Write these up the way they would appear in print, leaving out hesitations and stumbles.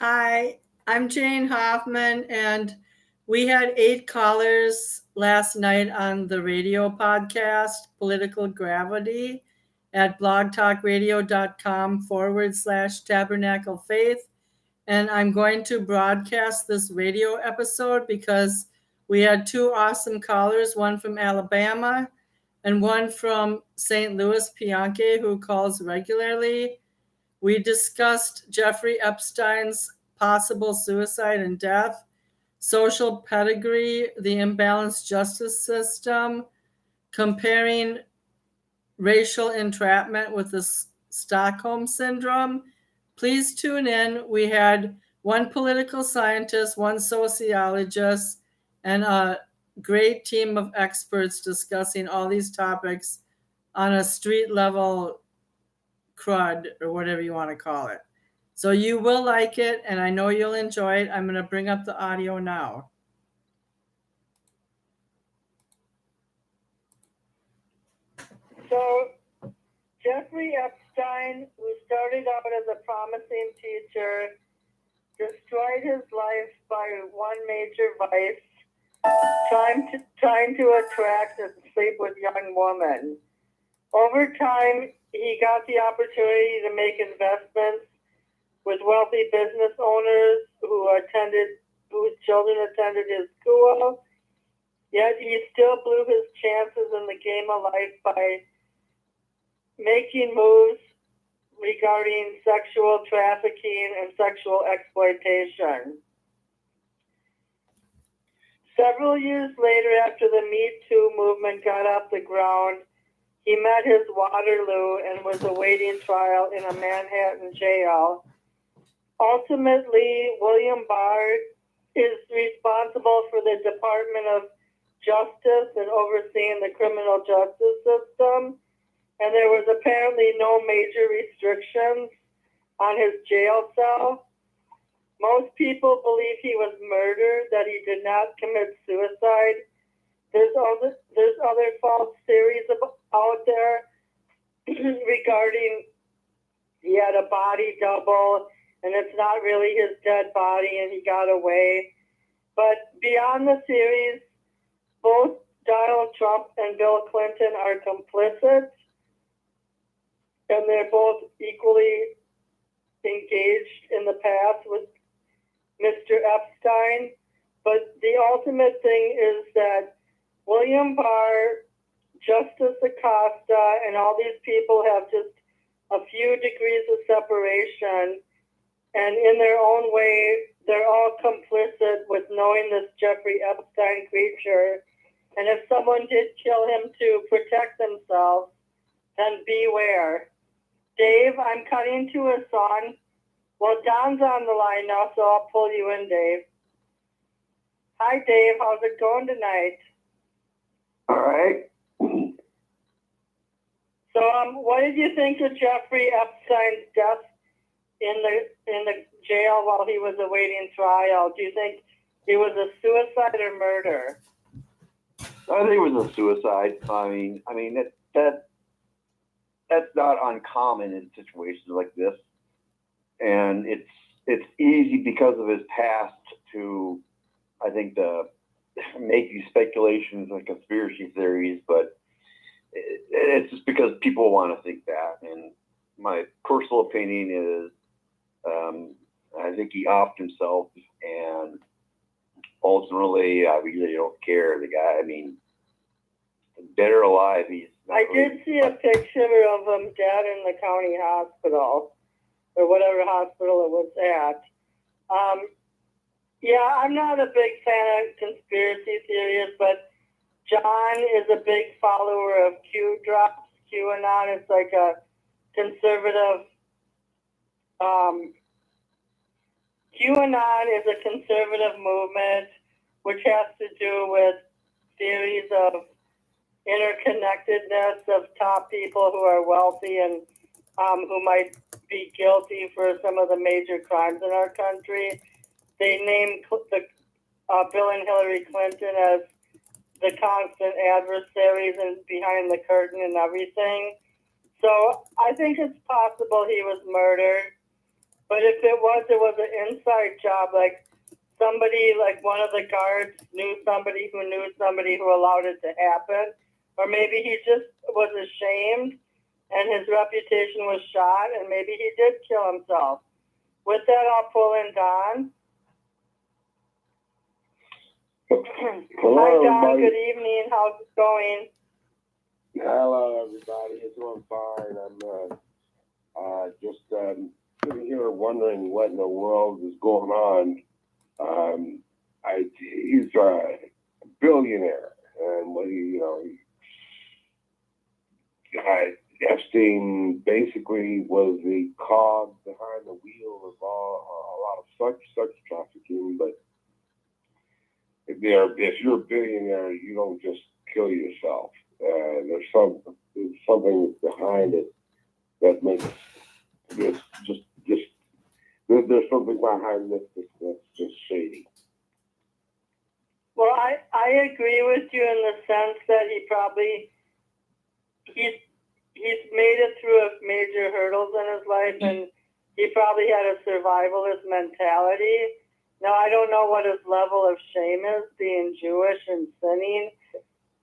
Hi, I'm Jane Hoffman, and we had 8 callers last night on the radio podcast, Political Gravity, at blogtalkradio.com/tabernacle faith. And I'm going to broadcast this radio episode because we had 2 awesome callers, one from Alabama and one from St. Louis, Pianke, who calls regularly. We discussed Jeffrey Epstein's possible suicide and death, social pedigree, the imbalanced justice system, comparing racial entrapment with the Stockholm syndrome. Please tune in. We had one political scientist, one sociologist, and a great team of experts discussing all these topics on a street level crud or whatever you want to call it. So you will like it, and I know you'll enjoy it. I'm going to bring up the audio now. So Jeffrey Epstein, who started out as a promising teacher, destroyed his life by one major vice, trying to attract and sleep with young women. Over time, he got the opportunity to make investments with wealthy business owners whose children attended his school. Yet he still blew his chances in the game of life by making moves regarding sexual trafficking and sexual exploitation. Several years later, after the Me Too movement got off the ground, he met his Waterloo and was awaiting trial in a Manhattan jail. Ultimately, William Barr is responsible for the Department of Justice and overseeing the criminal justice system. And there was apparently no major restrictions on his jail cell. Most people believe he was murdered, that he did not commit suicide. There's other false theories out there regarding he had a body double and it's not really his dead body and he got away. But beyond the theories, both Donald Trump and Bill Clinton are complicit, and they're both equally engaged in the past with Mr. Epstein. But the ultimate thing is that William Barr, Justice Acosta, and all these people have just a few degrees of separation. And in their own way, they're all complicit with knowing this Jeffrey Epstein creature. And if someone did kill him to protect themselves, then beware. Dave, I'm cutting to a song. Well, Don's on the line now, so I'll pull you in, Dave. Hi, Dave. How's it going tonight? All right. So, what did you think of Jeffrey Epstein's death in the jail while he was awaiting trial? Do you think it was a suicide or murder? I think it was a suicide. I mean that's not uncommon in situations like this, and it's easy because of his past to, I think, to make these speculations and conspiracy theories, but it's just because people want to think that. And my personal opinion is, I think he offed himself, and ultimately, I really don't care. The guy, I mean, dead or alive, he's. I did see a picture of him dead in the county hospital, or whatever hospital it was at. Yeah, I'm not a big fan of conspiracy theories, but John is a big follower of Q-drops. QAnon is like a conservative. QAnon is a conservative movement which has to do with theories of interconnectedness of top people who are wealthy and who might be guilty for some of the major crimes in our country. They named Bill and Hillary Clinton as the constant adversaries and behind the curtain and everything. So I think it's possible he was murdered. But if it was an inside job, like somebody, like one of the guards knew somebody who allowed it to happen, or maybe he just was ashamed and his reputation was shot, and maybe he did kill himself. With that, I'll pull in Don. Hello, Hi, Don. everybody. Good evening. How's it going? Hello, everybody. It's doing fine. I'm just sitting here wondering what in the world is going on. He's a billionaire, and Epstein basically was the cog behind the wheel of a lot of sex trafficking. But if you're a billionaire, you don't just kill yourself. There's something behind it that makes this just there's something behind this that's just shady. Well, I agree with you in the sense that he's made it through major hurdles in his life, and he probably had a survivalist mentality. Now, I don't know what his level of shame is, being Jewish and sinning,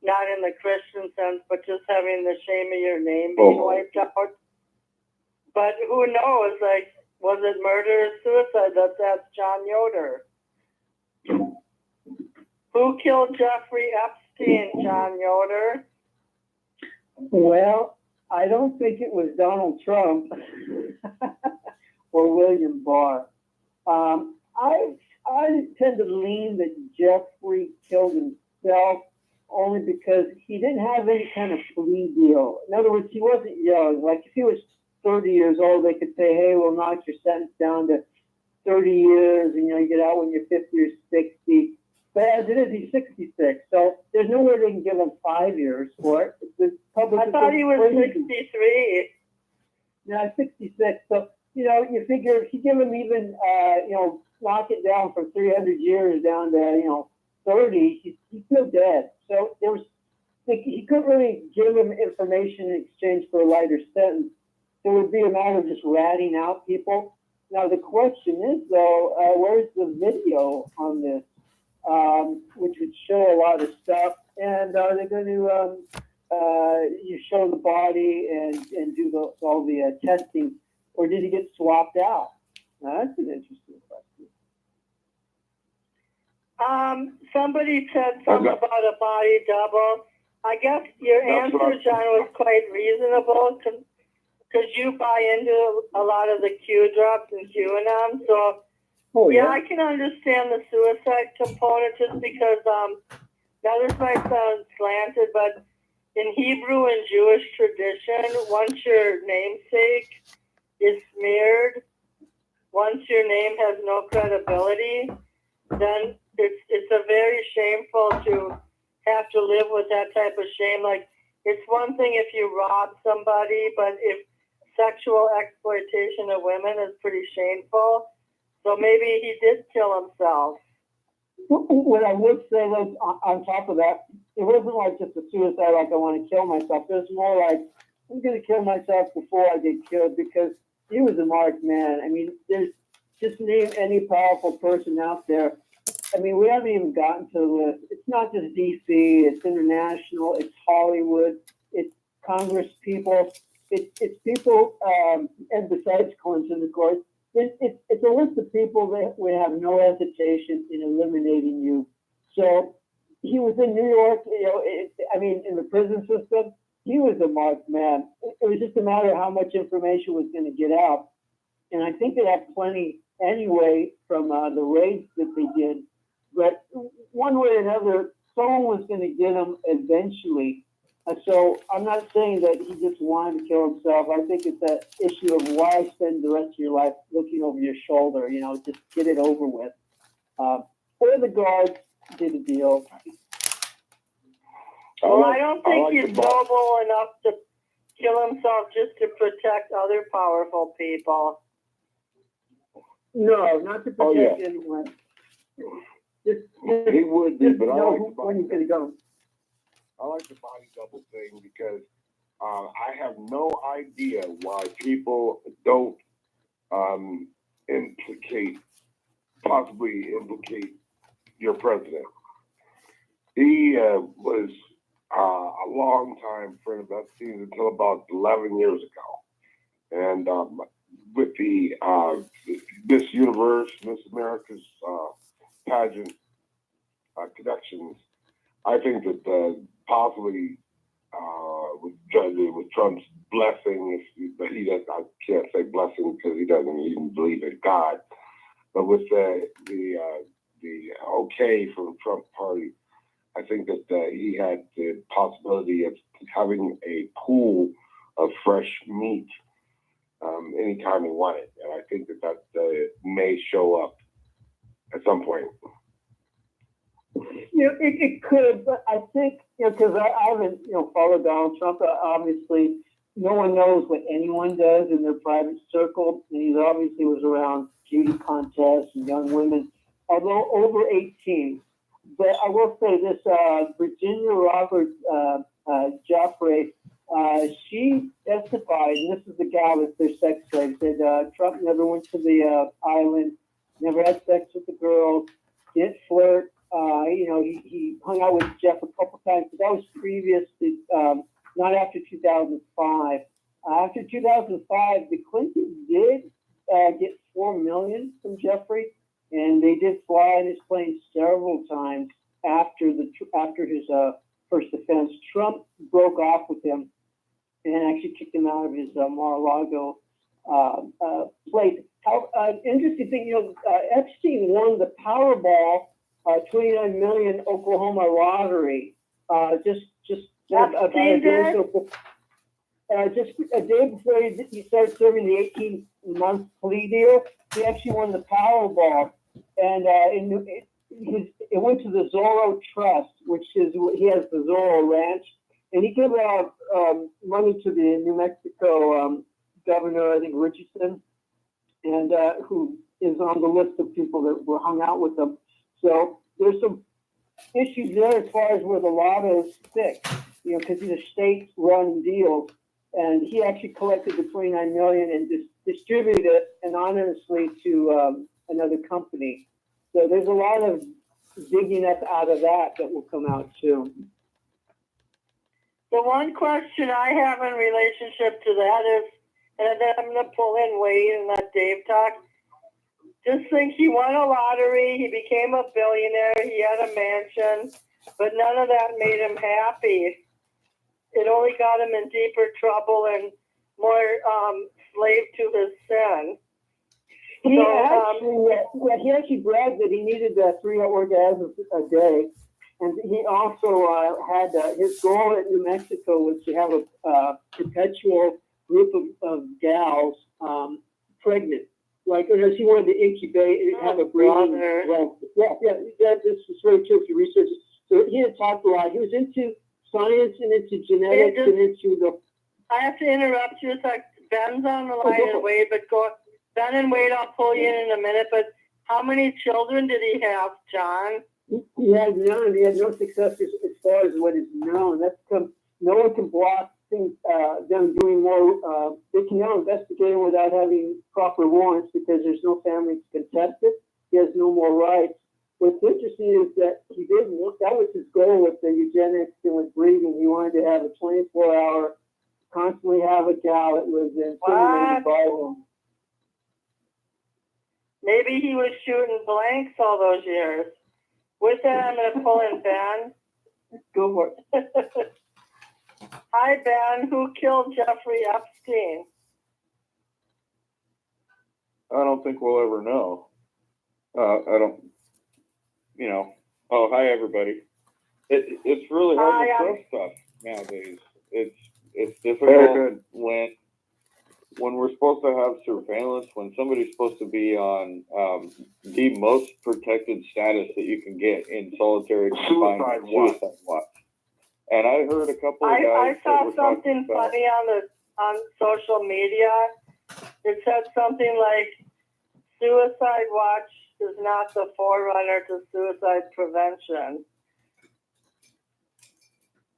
not in the Christian sense, but just having the shame of your name being wiped out. But who knows? Like, was it murder or suicide? That's John Yoder. Who killed Jeffrey Epstein, John Yoder? Well, I don't think it was Donald Trump or William Barr. I tend to lean that Jeffrey killed himself only because he didn't have any kind of plea deal. In other words, he wasn't young. Like if he was 30 years old, they could say, hey, we'll knock your sentence down to 30 years and you get out when you're 50 or 60. But as it is, he's 66. So there's no way they can give him 5 years for it. The public I thought he was 63. Yeah, 66. So, you figure if you give him even, lock it down from 300 years down to, 30, he's still dead. So he couldn't really give him information in exchange for a lighter sentence. So it would be a matter of just ratting out people. Now, the question is, though, where's the video on this, which would show a lot of stuff? And are they going to you show the body and do all the testing, or did he get swapped out? Now, that's an interesting question. Somebody said something about a body double. I guess your answer, John, was quite reasonable because you buy into a lot of the Q drops and QAnon. So, yeah, I can understand the suicide component just because, now this might sound slanted, but in Hebrew and Jewish tradition, once your namesake is smeared, once your name has no credibility, then it's a very shameful to have to live with that type of shame. Like, it's one thing if you rob somebody, but if sexual exploitation of women is pretty shameful. So maybe he did kill himself. What I would say, though, on top of that, it wasn't like just a suicide, like I want to kill myself. It was more like, I'm going to kill myself before I get killed, because he was a marked man. I mean, there's just name any powerful person out there. I mean, we haven't even gotten to the list. It's not just D.C., it's international, it's Hollywood, it's Congress people, it's people, and besides Clinton, of course, it's a list of people that would have no hesitation in eliminating you. So he was in New York, in the prison system, he was a marked man. It was just a matter of how much information was going to get out. And I think they have plenty anyway from the raids that they did. But one way or another, someone was going to get him eventually. So I'm not saying that he just wanted to kill himself. I think it's an issue of why spend the rest of your life looking over your shoulder, just get it over with. Or the guards did a deal. Well, I don't think he's noble enough to kill himself just to protect other powerful people. No, not to protect anyone. He would be, but I like the when he's going to go. I like the body double thing because I have no idea why people don't possibly implicate your president. He was a long-time friend of Epstein until about 11 years ago. And with the Miss Universe, Miss America's pageant connections, I think that possibly with Trump's blessing, but I can't say blessing because he doesn't even believe in God. But with the okay from the Trump party, I think that he had the possibility of having a pool of fresh meat anytime he wanted, and I think that may show up at some point. It could, but I think, because I haven't, followed Donald Trump. Obviously, no one knows what anyone does in their private circle. And he obviously was around beauty contests and young women, although over 18. But I will say this, Virginia Roberts Joffrey, she testified, and this is the gal with their sex slave, said Trump never went to the island, never had sex with the girls, didn't flirt. He hung out with Jeff a couple times, but that was previous to, not after 2005. After 2005, the Clintons did get $4 million from Jeffrey, and they did fly in his plane several times after his first offense. Trump broke off with him and actually kicked him out of his Mar-a-Lago place. Interesting thing, Epstein won the Powerball 29 million Oklahoma lottery. Just about a day just a day before he started serving the 18-month plea deal, he actually won the Powerball, and it went to the Zorro Trust, which is he has the Zorro Ranch, and he gave out money to the New Mexico governor, I think Richardson, and who is on the list of people that were hung out with them. So there's some issues there as far as where the lotto's fixed, because these are state-run deals. And he actually collected the 29 million and distributed it anonymously to another company. So there's a lot of digging up out of that will come out too. The one question I have in relationship to that is, and then I'm going to pull in Wade and let Dave talk. Just think he won a lottery, he became a billionaire, he had a mansion, but none of that made him happy. It only got him in deeper trouble and more slave to his sin. He actually bragged that he needed 3 orgasms a day. And he also had his goal at New Mexico was to have a perpetual group of gals pregnant. Like, he wanted to incubate and have a breeding. Well, this is very true if you research it. So he had talked a lot. He was into science and into genetics and into the. I have to interrupt you a sec. Ben's on the line and Wade, but Ben and Wade, I'll pull you in a minute. But how many children did he have, John? He had none. He had no success as far as what is known. No one can block things, them doing more. They can now investigate him without having proper warrants because there's no family to contest it. He has no more rights. What's interesting is that he didn't. That was his goal with the eugenics and with breeding. He wanted to have a 24-hour, constantly have a gal that was intimidated by him. Maybe he was shooting blanks all those years. With that, I'm going to pull in Ben. Go for it. Hi, Ben. Who killed Jeffrey Epstein? I don't think we'll ever know. I don't, oh, hi, everybody. It's really hard to trust stuff nowadays. It's difficult when we're supposed to have surveillance, when somebody's supposed to be on the most protected status that you can get in solitary confinement, suicide watch. And I heard a couple of guys. I saw something funny on social media. It said something like, "Suicide watch is not the forerunner to suicide prevention."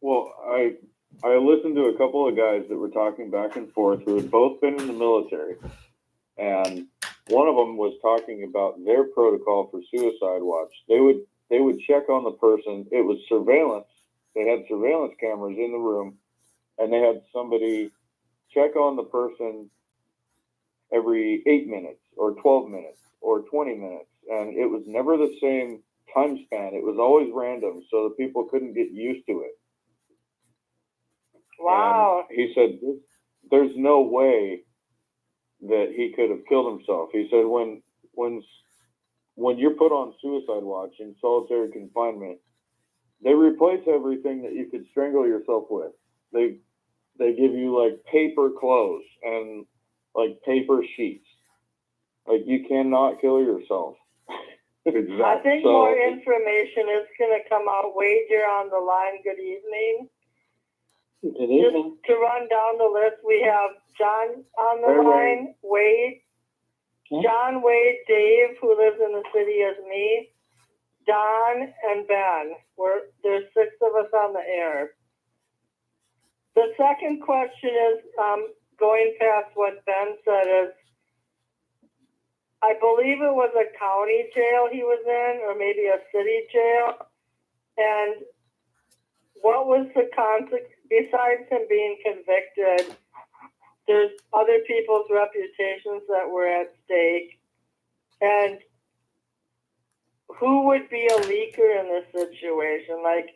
Well, I listened to a couple of guys that were talking back and forth who had both been in the military, and one of them was talking about their protocol for suicide watch. They would check on the person. It was surveillance. They had surveillance cameras in the room, and they had somebody check on the person every 8 minutes or 12 minutes or 20 minutes. And it was never the same time span. It was always random, so the people couldn't get used to it. Wow. And he said, there's no way that he could have killed himself. He said, when you're put on suicide watch in solitary confinement, they replace everything that you could strangle yourself with. They give you like paper clothes and like paper sheets. Like, you cannot kill yourself. Exactly. I think more information is going to come out. Wade, you're on the line. Good evening. Good Just to run down the list, we have John on the line, Wade, John, Wade, Dave, who lives in the city as me, Don, and Ben. There's 6 of us on the air. The second question is, going past what Ben said, is I believe it was a county jail he was in, or maybe a city jail. And what was the consequence? Besides him being convicted, there's other people's reputations that were at stake. And who would be a leaker in this situation? Like,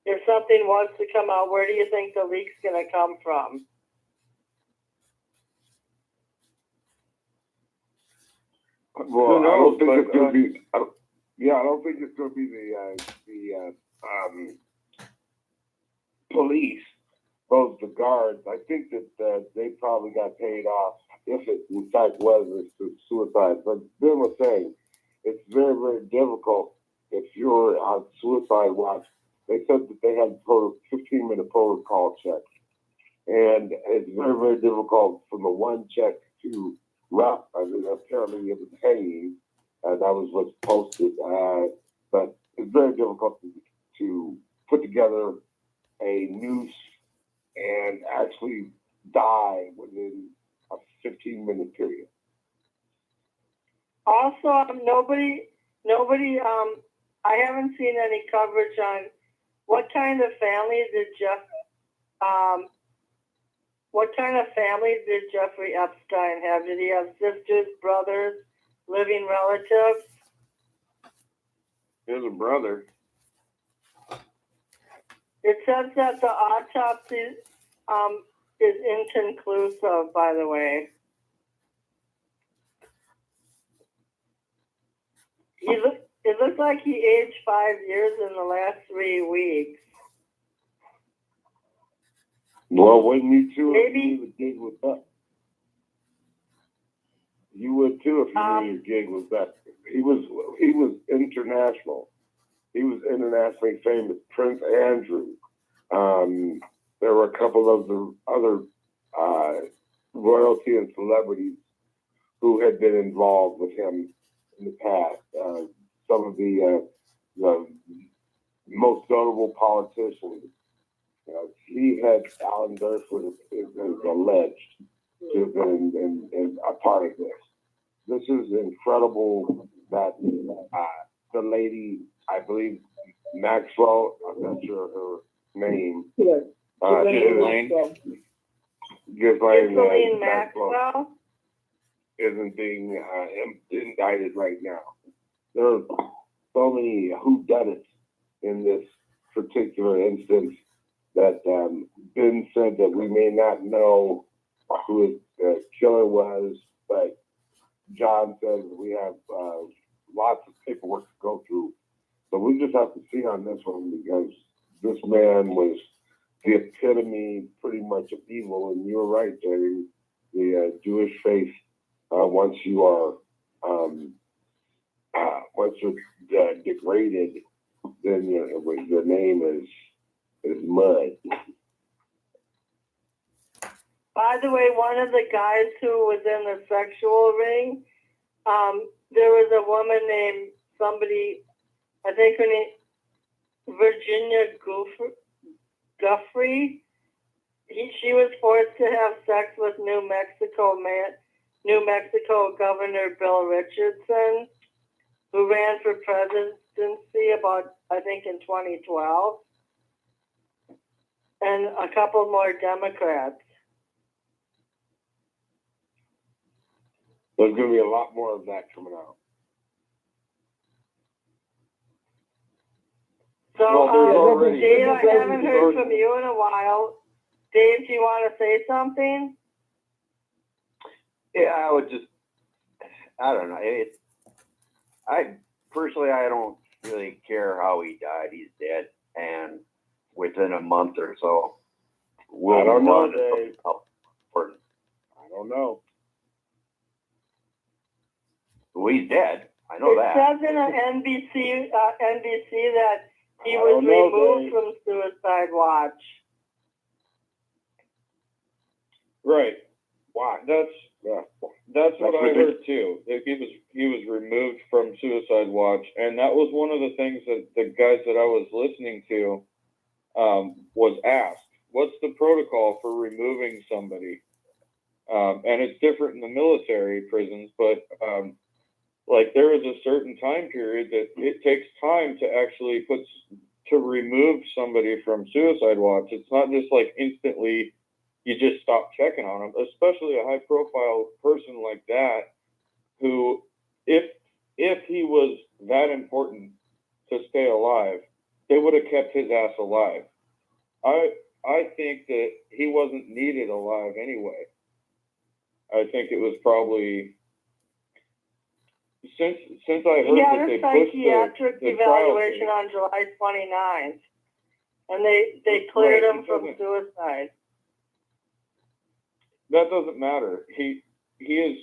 if something was to come out, where do you think the leak's going to come from? Well, I don't think it's going to be. I don't think it's going to be the police, both the guards. I think that they probably got paid off if it in fact was a suicide. But Ben was saying it's very, very difficult if you're on suicide watch. They said that they had 15-minute protocol checks, and it's very, very difficult from the one check to rough. I mean, apparently it was hanging. That was what's posted. But it's very difficult to put together a noose and actually die within a 15-minute period. Also, nobody, I haven't seen any coverage on what kind of family did Jeffrey Epstein have? Did he have sisters, brothers, living relatives? He has a brother. It says that the autopsy is inconclusive, by the way. It looks like he aged 5 years in the last 3 weeks. Well, wouldn't you too Maybe. if you knew the gig was up? You would too if you knew your gig was up. He was international. He was internationally famous. Prince Andrew. There were a couple of the other royalty and celebrities who had been involved with him in the past. Some of the most notable politicians. He had Alan Dershowitz is alleged to have been in a part of this. This is incredible that the lady, I believe Maxwell, I'm not sure her name. Ghislaine Maxwell isn't being indicted right now. There are so many whodunits in this particular instance that Ben said that we may not know who the killer was, but John says we have lots of paperwork to go through. So we just have to see on this one, because this man was the epitome pretty much of evil. And you're right, Jerry, the Jewish faith, once you're degraded, then your name is mud. By the way, one of the guys who was in the sexual ring, there was a woman named I think her name, Virginia Guffrey. She was forced to have sex with New Mexico New Mexico Governor Bill Richardson, who ran for presidency about, I think, in 2012, and a couple more Democrats. There's going to be a lot more of that coming out. So, Well, there's already- Dave, I haven't heard from you in a while. Dave, do you want to say something? Yeah, I would just, I don't know. I personally, I don't really care how he died. He's dead, and within a month or so, we'll I don't move know, on to something else important. I don't know. Well, he's dead. I know It that. says in an NBC that he I was don't know, removed Dave. from Suicide Watch. Right. Why? That's what I heard too. That he was removed from Suicide Watch, and that was one of the things that the guys that I was listening to was asked. What's the protocol for removing somebody? And it's different in the military prisons, but like there is a certain time period that it takes time to actually remove somebody from Suicide Watch. It's not just like instantly you just stop checking on them, especially a high profile person like that, who, if he was that important to stay alive, they would have kept his ass alive. I think that he wasn't needed alive anyway. I think it was probably since I heard He had that they a pushed psychiatric the trial evaluation date. on July 29th, and they cleared Right, him from suicide. That doesn't matter. He's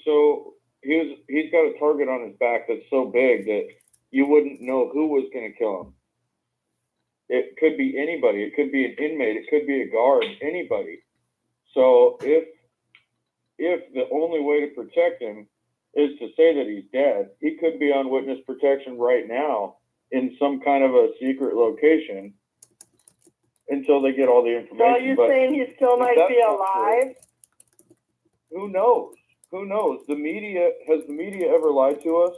got a target on his back that's so big that you wouldn't know who was going to kill him. It could be anybody. It could be an inmate. It could be a guard. Anybody. So if the only way to protect him is to say that he's dead, he could be on witness protection right now in some kind of a secret location until they get all the information. So are you saying he still might be alive? Who knows? Who knows? Has the media ever lied to us?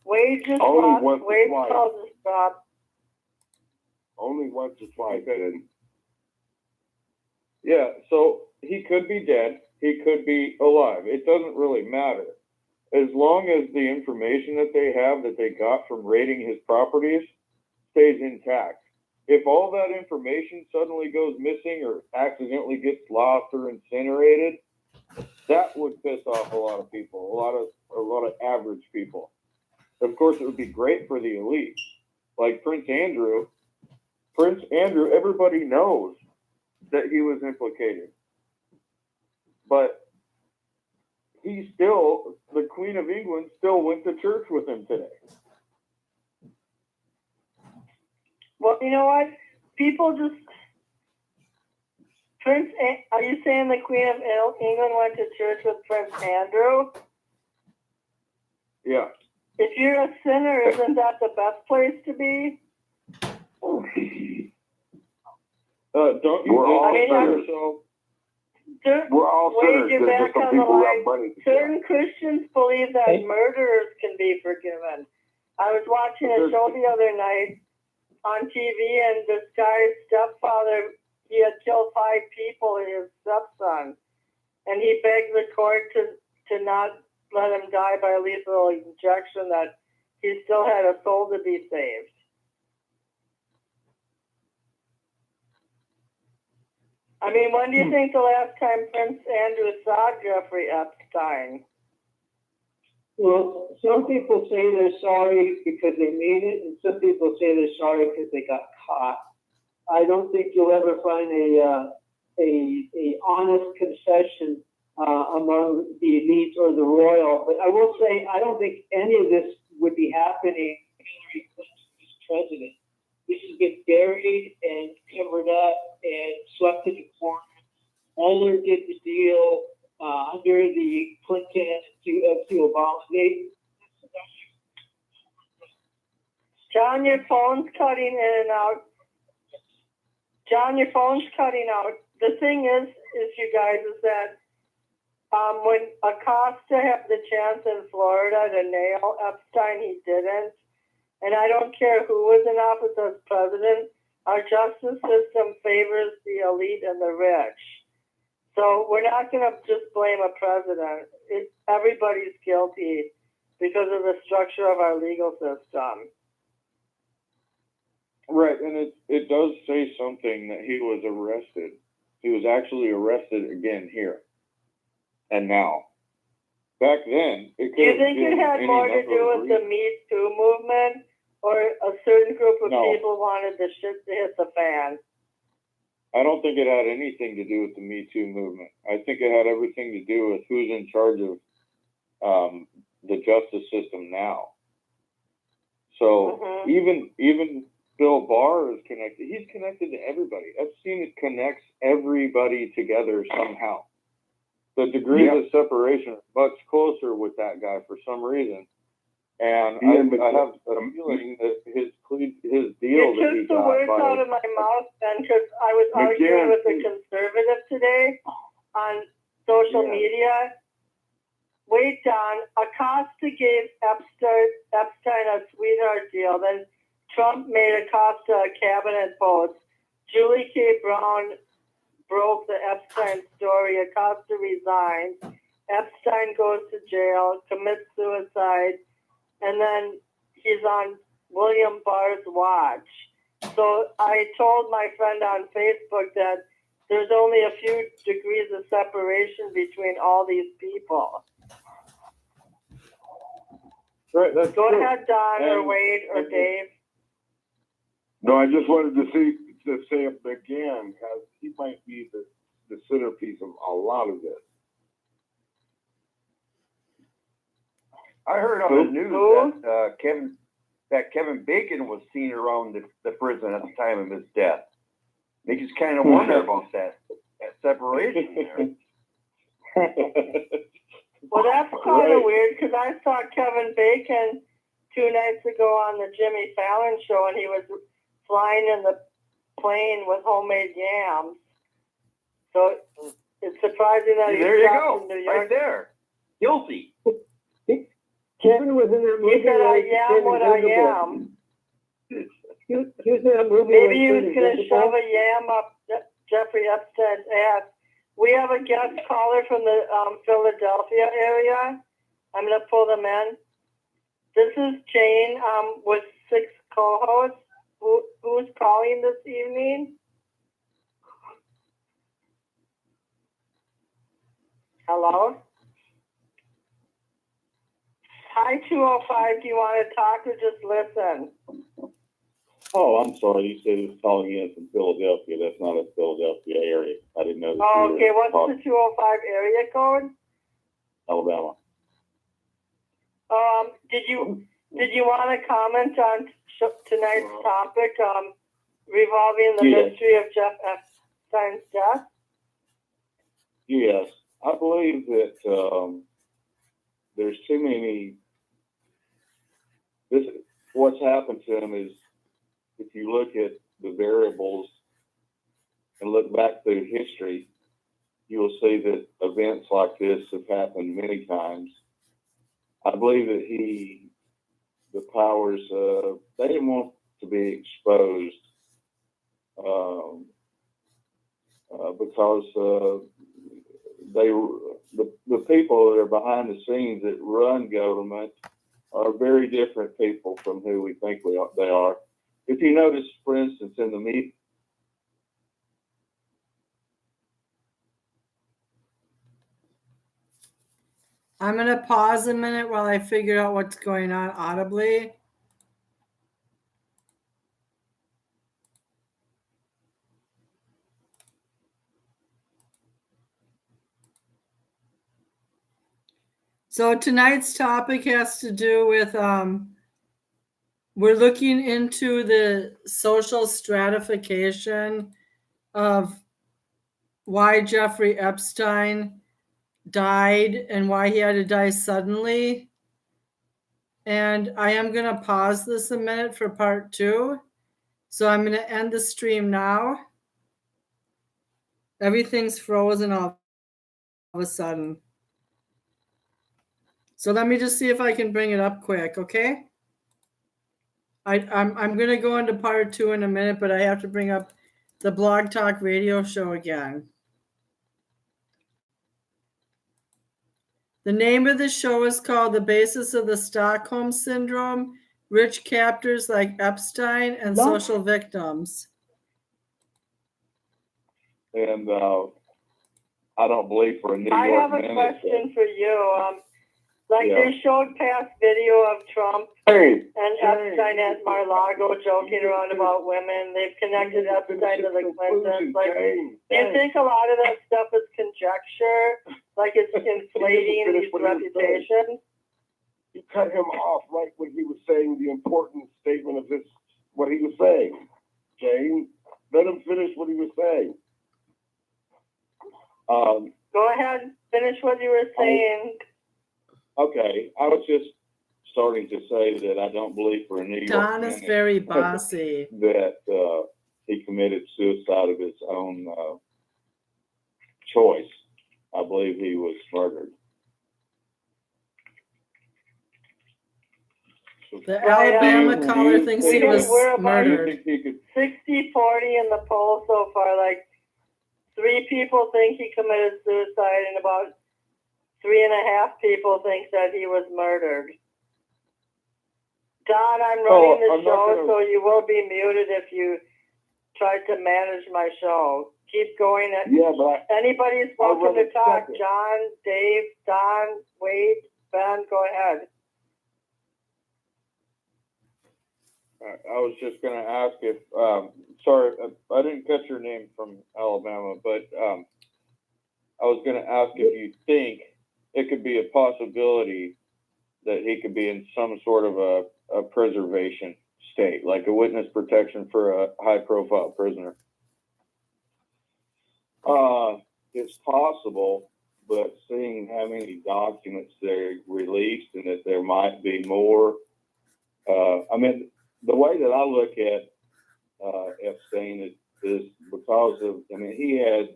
Wade just Only lost. once or Wade twice. called to stop. Only once or twice, then. Yeah, so he could be dead. He could be alive. It doesn't really matter. As long as the information that they have that they got from raiding his properties stays intact. If all that information suddenly goes missing or accidentally gets lost or incinerated, that would piss off a lot of people, a lot of average people. Of course, it would be great for the elite. Like Prince Andrew, everybody knows that he was implicated. But the Queen of England still went to church with him today. Well, you know what? People just are you saying the Queen of England went to church with Prince Andrew? Yeah. If you're a sinner, isn't that the best place to be? Don't you We're all think sinners. so? We're all sinners. Wade, you're There's back just some on the people who have line. money. Certain Christians believe that murderers can be forgiven. I was watching a show the other night on TV, and this guy's stepfather, he had killed 5 people and his stepson, and he begged the court to not let him die by lethal injection, that he still had a soul to be saved. I mean, when do you think the last time Prince Andrew saw Jeffrey Epstein? Well, some people say they're sorry because they made it, and some people say they're sorry because they got caught. I don't think you'll ever find a honest confession among the elite or the royal. But I will say, I don't think any of this would be happening if Hillary Clinton was president. This has been buried and covered up and swept in the corner. Mueller did the deal under the Clinton to Obama. John, your phone's cutting in and out. John, your phone's cutting out. The thing is you guys, is that when Acosta had the chance in Florida to nail Epstein, he didn't. And I don't care who was in office as president, our justice system favors the elite and the rich. So we're not going to just blame a president. Everybody's guilty because of the structure of our legal system. Right, and it does say something that he was arrested. He was actually arrested again here and now. Back then, it could Do you have think been it had any more to number do of with the reasons. Me Too movement, or a certain group of No. people wanted the shit to hit the fan? I don't think it had anything to do with the Me Too movement. I think it had everything to do with who's in charge of the justice system now. So even Bill Barr is connected. He's connected to everybody. Epstein connects everybody together somehow. The degree of separation is much closer with that guy for some reason. And I have a feeling that his deal that he You took the got words by out of my mouth, Ben, because I was arguing with a conservative today on social media. Wait, Don, Acosta gave Epstein a sweetheart deal. Then Trump made Acosta a cabinet post. Julie K. Brown broke the Epstein story. Acosta resigns. Epstein goes to jail, commits suicide, and then he's on William Barr's watch. So I told my friend on Facebook that there's only a few degrees of separation between all these people. right, that's Go true. ahead, Don, or And- Wade, or Dave. No, I just wanted to say it again, as he might be the centerpiece of a lot of this. I heard on the news that Kevin Bacon was seen around the prison at the time of his death. They just kind of wonder about that separation there. Well, that's kind of weird, because I saw Kevin Bacon 2 nights ago on the Jimmy Fallon show, and he was flying in the plane with homemade yams. So it's surprising that See, there you he's back go, in New York. right there. Guilty. Kevin was in that movie. He said, "I like, am what I Invisible. am." He was in that movie. Maybe like, he was going to Invisible. shove a yam up Jeffrey Epstein's ass. We have a guest caller from the Philadelphia area. I'm going to pull them in. This is Jane with 6 co-hosts. Who's calling this evening? Hello? Hi, 205. Do you want to talk or just listen? Oh, I'm sorry. You said he was calling in from Philadelphia. That's not a Philadelphia area. I didn't know that. Oh, you okay. were What's the 205 area code? Alabama. Did you want to comment on tonight's topic, revolving the Yes. mystery of Jeff Epstein's death? Yes, I believe that there's too many. What's happened to him is, if you look at the variables and look back through history, you will see that events like this have happened many times. I believe that the powers, they didn't want to be exposed because the people that are behind the scenes that run government are very different people from who we think they are. If you notice, for instance, in the media, I'm going to pause a minute while I figure out what's going on audibly. So tonight's topic has to do with, we're looking into the social stratification of why Jeffrey Epstein died and why he had to die suddenly. And I am going to pause this a minute for part 2. So I'm going to end the stream now. Everything's frozen all of a sudden. So let me just see if I can bring it up quick, okay? I'm going to go into part 2 in a minute, but I have to bring up the Blog Talk Radio Show again. The name of the show is called The Basis of the Stockholm Syndrome, Rich Captors Like Epstein, and Social Victims. And I don't believe for a New I York have a minute question for you. Yeah. They showed past video of Trump Hey, and Epstein at Mar-a-Lago joking around about women. They've connected Epstein to the Clintons. Like, do you think a lot of that stuff is conjecture? Like it's inflating these reputations? You cut him off right when he was saying the important statement of this, what he was saying. Jane, let him finish what he was saying. Go ahead, finish what you were saying. Okay, I was just starting to say that I don't believe for a New York Don is minute very bossy. that he committed suicide of his own choice. I believe he was murdered. The Alabama Do you caller thinks he think was we're about- Do you murdered. think he could? 60-40 in the poll so far. Like 3 people think he committed suicide, and about 3.5 people think that he was murdered. Don, I'm running the I'm not show, gonna- so you will be muted if you try to manage my show. Keep going. Yeah, but Anybody's I'll welcome run to it talk. second. John, Dave, Don, Wade, Ben, go ahead. I was just going to ask if, sorry, I didn't catch your name from Alabama, but I was going to ask if you think it could be a possibility that he could be in some sort of a preservation state, like a witness protection for a high-profile prisoner. It's possible, but seeing how many documents they released and that there might be more, I mean, the way that I look at Epstein is because of, I mean, he had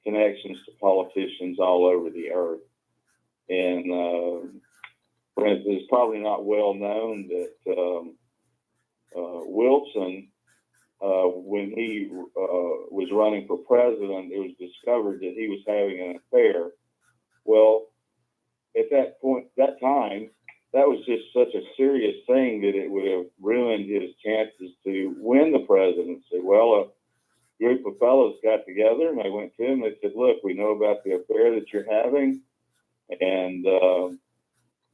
connections to politicians all over the earth. And for instance, it's probably not well known that Wilson, when he was running for president, it was discovered that he was having an affair. Well, at that point, that time, that was just such a serious thing that it would have ruined his chances to win the presidency. Well, a group of fellows got together and they went to him and they said, look, we know about the affair that you're having. And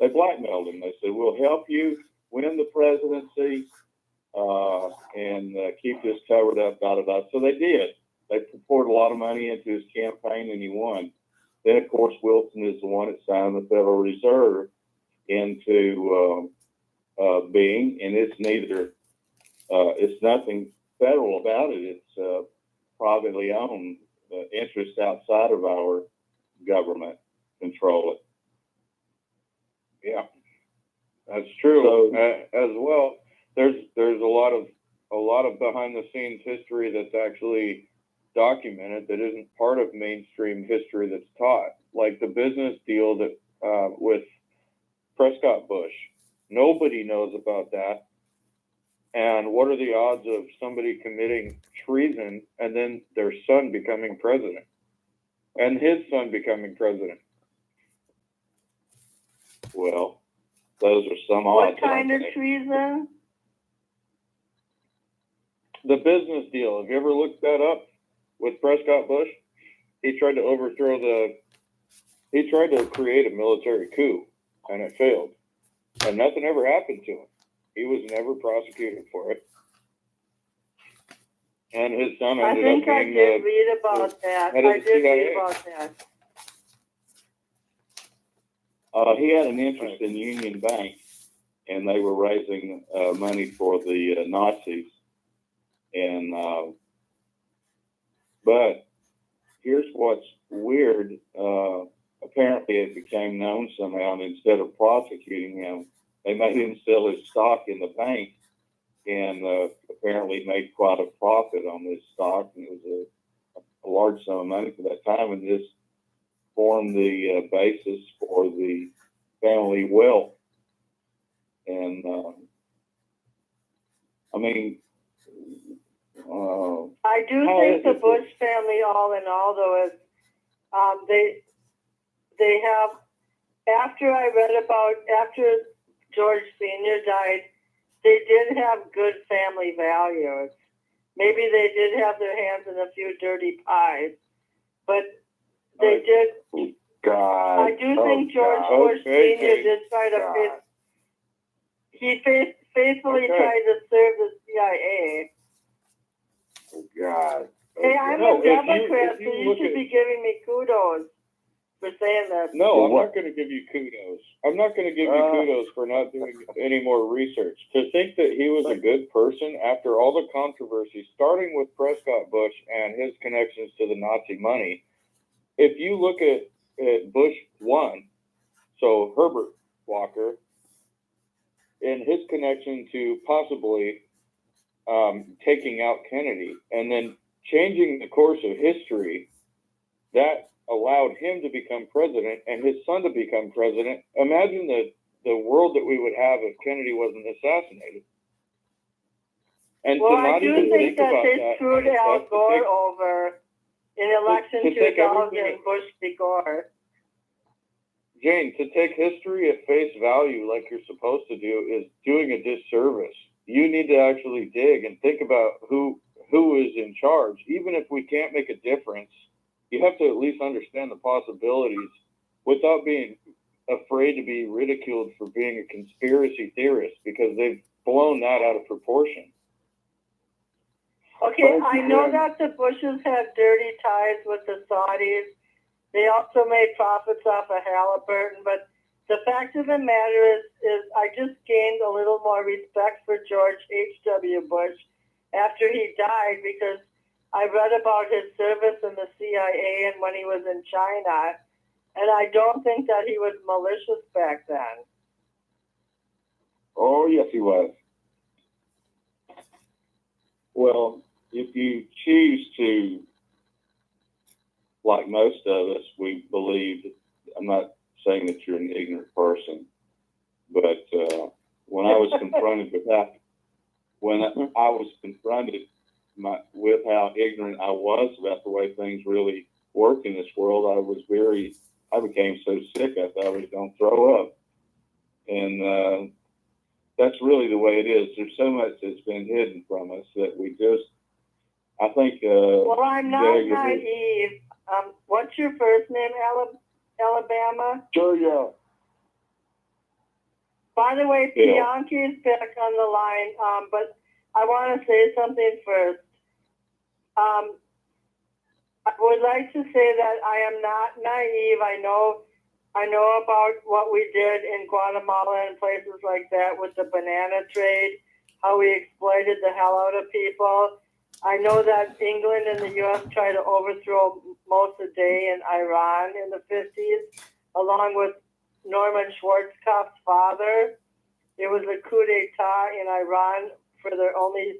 they blackmailed him. They said, we'll help you win the presidency and keep this covered up, So they did. They poured a lot of money into his campaign and he won. Then, of course, Wilson is the one that signed the Federal Reserve into being, and it's neither, it's nothing federal about it. It's privately owned. Interests outside of our government control it. Yeah, that's true. So- As well, there's a lot of behind the scenes history that's actually documented that isn't part of mainstream history that's taught, like the business deal that with Prescott Bush. Nobody knows about that. And what are the odds of somebody committing treason and then their son becoming president and his son becoming president? Well, those are some odds. What kind of aren't they? treason? The business deal. Have you ever looked that up with Prescott Bush? He tried to create a military coup and it failed. And nothing ever happened to him. He was never prosecuted for it. And his son I ended think up I being did read about that. head of I the did CIA. read about that. He had an interest in Union Bank, and they were raising money for the Nazis. And but here's what's weird. Apparently, it became known somehow, and instead of prosecuting him, they made him sell his stock in the bank, and apparently made quite a profit on this stock. And it was a large sum of money for that time, and this formed the basis for the family wealth. And, I mean, I do how think is the it Bush family, all in all, though, is they have. After I read about after George Sr. died, they did have good family values. Maybe they did have their hands in a few dirty pies, but they did. God. I do think George God. Bush Okay, Sr. did try to God. faithfully Okay. tried to serve the CIA. Oh, God. Oh, Hey, I'm No, a if you- Democrat, if you so you look should at- be giving me kudos for saying that. no, I'm what? not going to give you kudos. I'm not going to give you kudos for not doing any more research. To think that he was a good person after all the controversy, starting with Prescott Bush and his connections to the Nazi money, if you look at Bush 1, so Herbert Walker, and his connection to possibly taking out Kennedy and then changing the course of history, that allowed him to become president and his son to become president. Imagine the world that we would have if Kennedy wasn't assassinated. And Well, to I not do even think think that about they that, screwed Al that's Gore the big- over in election to take 2000, everything- Bush v. Gore. Jane, to take history at face value like you're supposed to do is doing a disservice. You need to actually dig and think about who is in charge. Even if we can't make a difference, you have to at least understand the possibilities without being afraid to be ridiculed for being a conspiracy theorist, because they've blown that out of proportion. Okay, Thank I you, know Jen. that the Bushes had dirty ties with the Saudis. They also made profits off of Halliburton, but the fact of the matter is I just gained a little more respect for George H.W. Bush after he died, because I read about his service in the CIA and when he was in China, and I don't think that he was malicious back then. Oh, yes, he was. Well, if you choose to, like most of us, we believe, I'm not saying that you're an ignorant person, but when I was confronted with that, when I was confronted with how ignorant I was about the way things really work in this world, I became so sick I thought I was going to throw up. And that's really the way it is. There's so much that's been hidden from us that we just, I think. Well, I'm not Jay, naive. What's your first name, Alabama? Sure, yeah. By the way, Yeah. Bianchi is back on the line, but I want to say something first. I would like to say that I am not naive. I know about what we did in Guatemala and places like that with the banana trade, how we exploited the hell out of people. I know that England and the U.S. tried to overthrow Mossadegh in Iran in the 50s, along with Norman Schwarzkopf's father. It was a coup d'etat in Iran for their only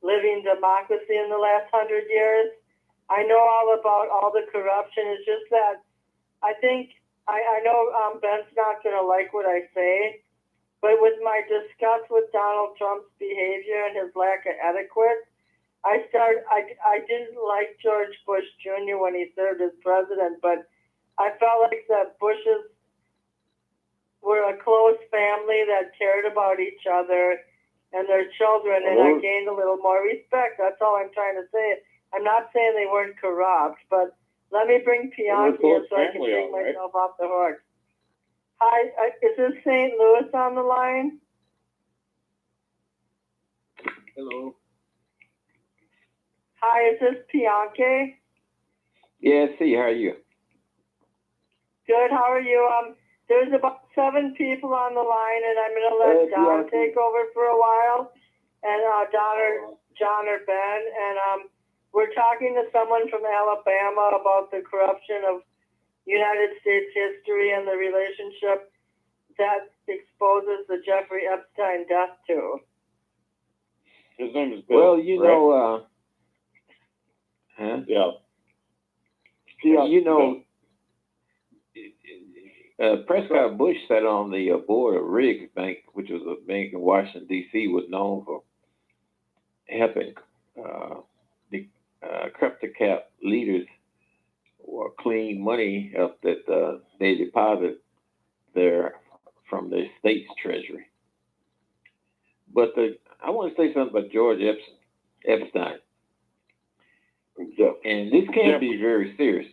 living democracy in the last 100 years. I know all about all the corruption. It's just that I think, I know Ben's not going to like what I say, but with my disgust with Donald Trump's behavior and his lack of etiquette, I didn't like George Bush Jr. when he served as president, but I felt like the Bushes were a close family that cared about each other and their children, and I gained a little more respect. That's all I'm trying to say. I'm not saying they weren't corrupt, but let me bring Bianchi in so I can take myself off the hook. Hi, is this St. Louis on the line? Hello. Hi, is this Bianchi? Yeah, see, how are you? Good, how are you? There's about 7 people on the line, and I'm going to let Don take over for a while, and Don or John or Ben, and we're talking to someone from Alabama about the corruption of United States history and the relationship that exposes the Jeffrey Epstein death to. His name is Bill. Well, you right? know, huh? Yeah. You know, Prescott Bush sat on the board of Riggs Bank, which was a bank in Washington, D.C., was known for helping the crypto-cap leaders or clean money up that they deposit there from the state's treasury. But I want to say something about George Epstein. And this can be very serious.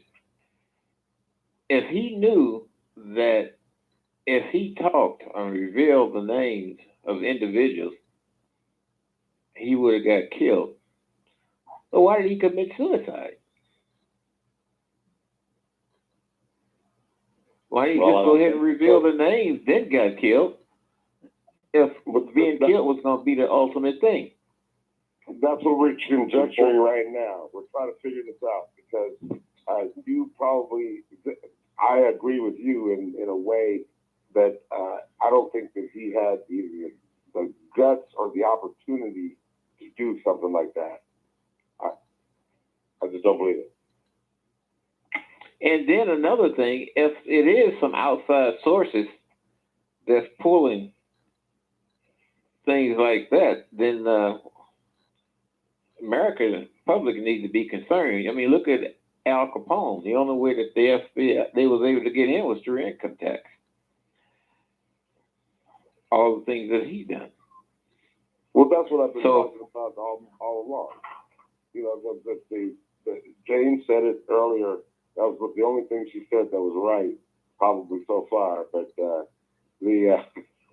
If he knew that if he talked or revealed the names of individuals, he would have got killed. So why did he commit suicide? Why didn't he just go ahead and reveal the names, then got killed? If being killed was going to be the ultimate thing. That's what we're conjecturing right now. We're trying to figure this out because I agree with you in a way that I don't think that he had either the guts or the opportunity to do something like that. I just don't believe it. And then another thing, if it is some outside sources that's pulling things like that, then American public needs to be concerned. I mean, look at Al Capone. The only way that the FBI they was able to get him was through income tax. All the things that he done. Well, that's what I've been talking about all along. You know, Jane said it earlier. That was the only thing she said that was right, probably so far. But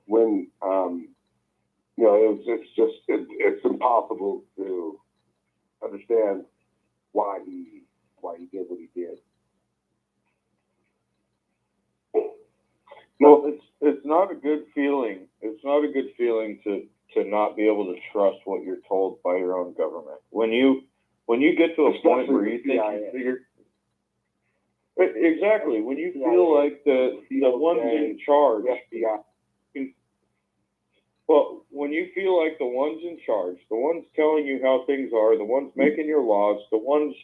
when you know, it's impossible to understand why he did what he did. Well, it's not a good feeling. It's not a good feeling to not be able to trust what you're told by your own government. When you get to a point where you think you're exactly, when you feel like the ones in charge. Well, when you feel like the ones in charge, the ones telling you how things are, the ones making your laws, the ones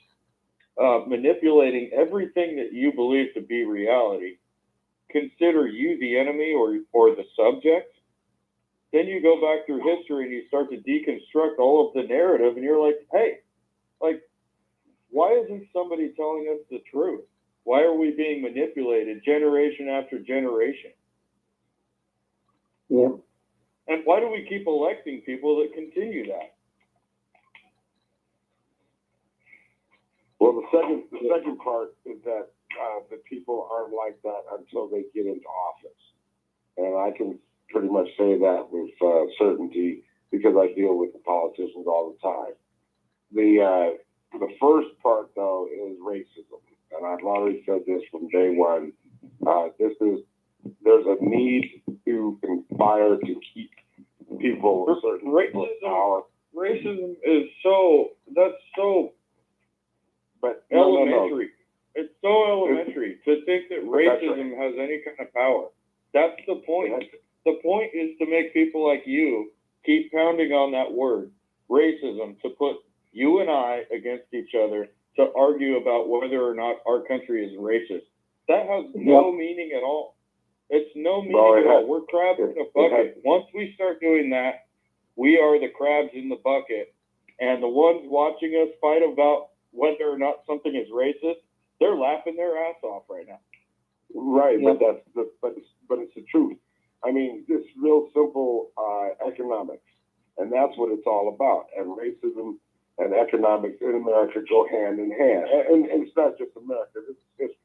manipulating everything that you believe to be reality, consider you the enemy or the subject, then you go back through history and you start to deconstruct all of the narrative, and you're like, hey, like, why isn't somebody telling us the truth? Why are we being manipulated generation after generation? Yeah. And why do we keep electing people that continue that? Well, the second part is that the people aren't like that until they get into office, and I can pretty much say that with certainty because I deal with the politicians all the time. The first part though is racism, and I've already said this from day one. There's a need to conspire to keep people a certain power. Racism is so elementary. It's so elementary to think that racism has any kind of power. That's the point. The point is to make people like you keep pounding on that word, racism, to put you and I against each other to argue about whether or not our country is racist. That has no meaning at all. It's no meaning at all. We're crabs in a bucket. Once we start doing that, we are the crabs in the bucket. And the ones watching us fight about whether or not something is racist, they're laughing their ass off right now. Right, but it's the truth. I mean, it's real simple economics, and that's what it's all about. And racism and economics in America go hand in hand. And it's not just America; it's history.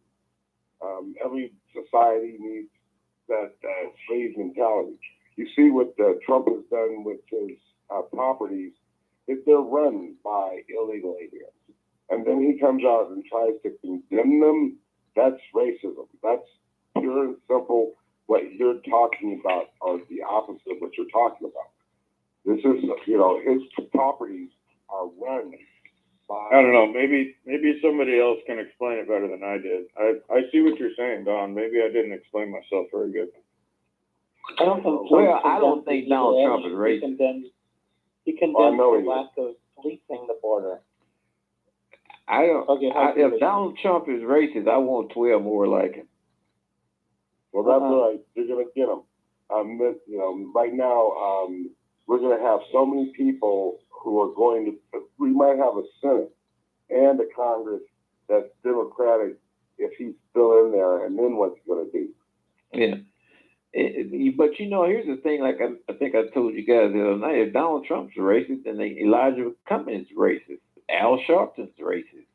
Every society needs that slave mentality. You see what Trump has done with his properties. If they're run by illegal aliens, and then he comes out and tries to condemn them, that's racism. That's pure and simple. What you're talking about are the opposite of what you're talking about. This is, his properties are run by... I don't know. Maybe somebody else can explain it better than I did. I see what you're saying, Don. Maybe I didn't explain myself very good. I don't think I don't think Donald Trump is racist. He condemns the lack of policing the border. If Donald Trump is racist, I want 12 more like him. that's right. You're going to get them. Right now, we're going to have so many people who are going to. We might have a Senate and a Congress that's Democratic if he's still in there, and then what's he going to do? Yeah. But here's the thing. Like I think I told you guys the other night, if Donald Trump's racist, then Elijah Cummings racist, Al Sharpton's racist,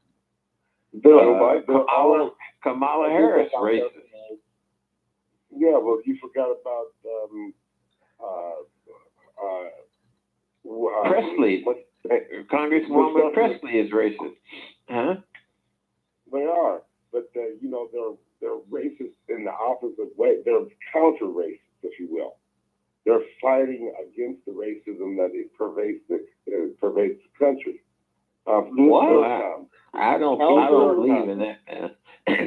Kamala Harris racist. Yeah, well, you forgot about Presley. Congresswoman Presley is racist. Huh? They are, but they're racist in the opposite way. They're counter racist, if you will. They're fighting against the racism that pervades the country. What? I don't believe in that, man.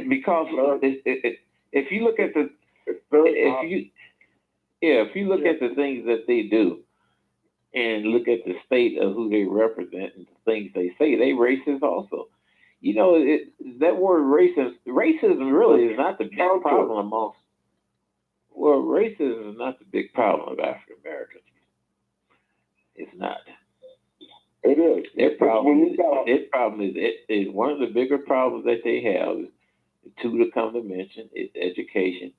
Because if you look at the if you look at the things that they do and look at the state of who they represent and the things they say, they racist also. That word racism really is not the big problem amongst. Well, racism is not the big problem of African Americans. It's not. It is. Their problem is one of the bigger problems that they have. The two to come to mention is education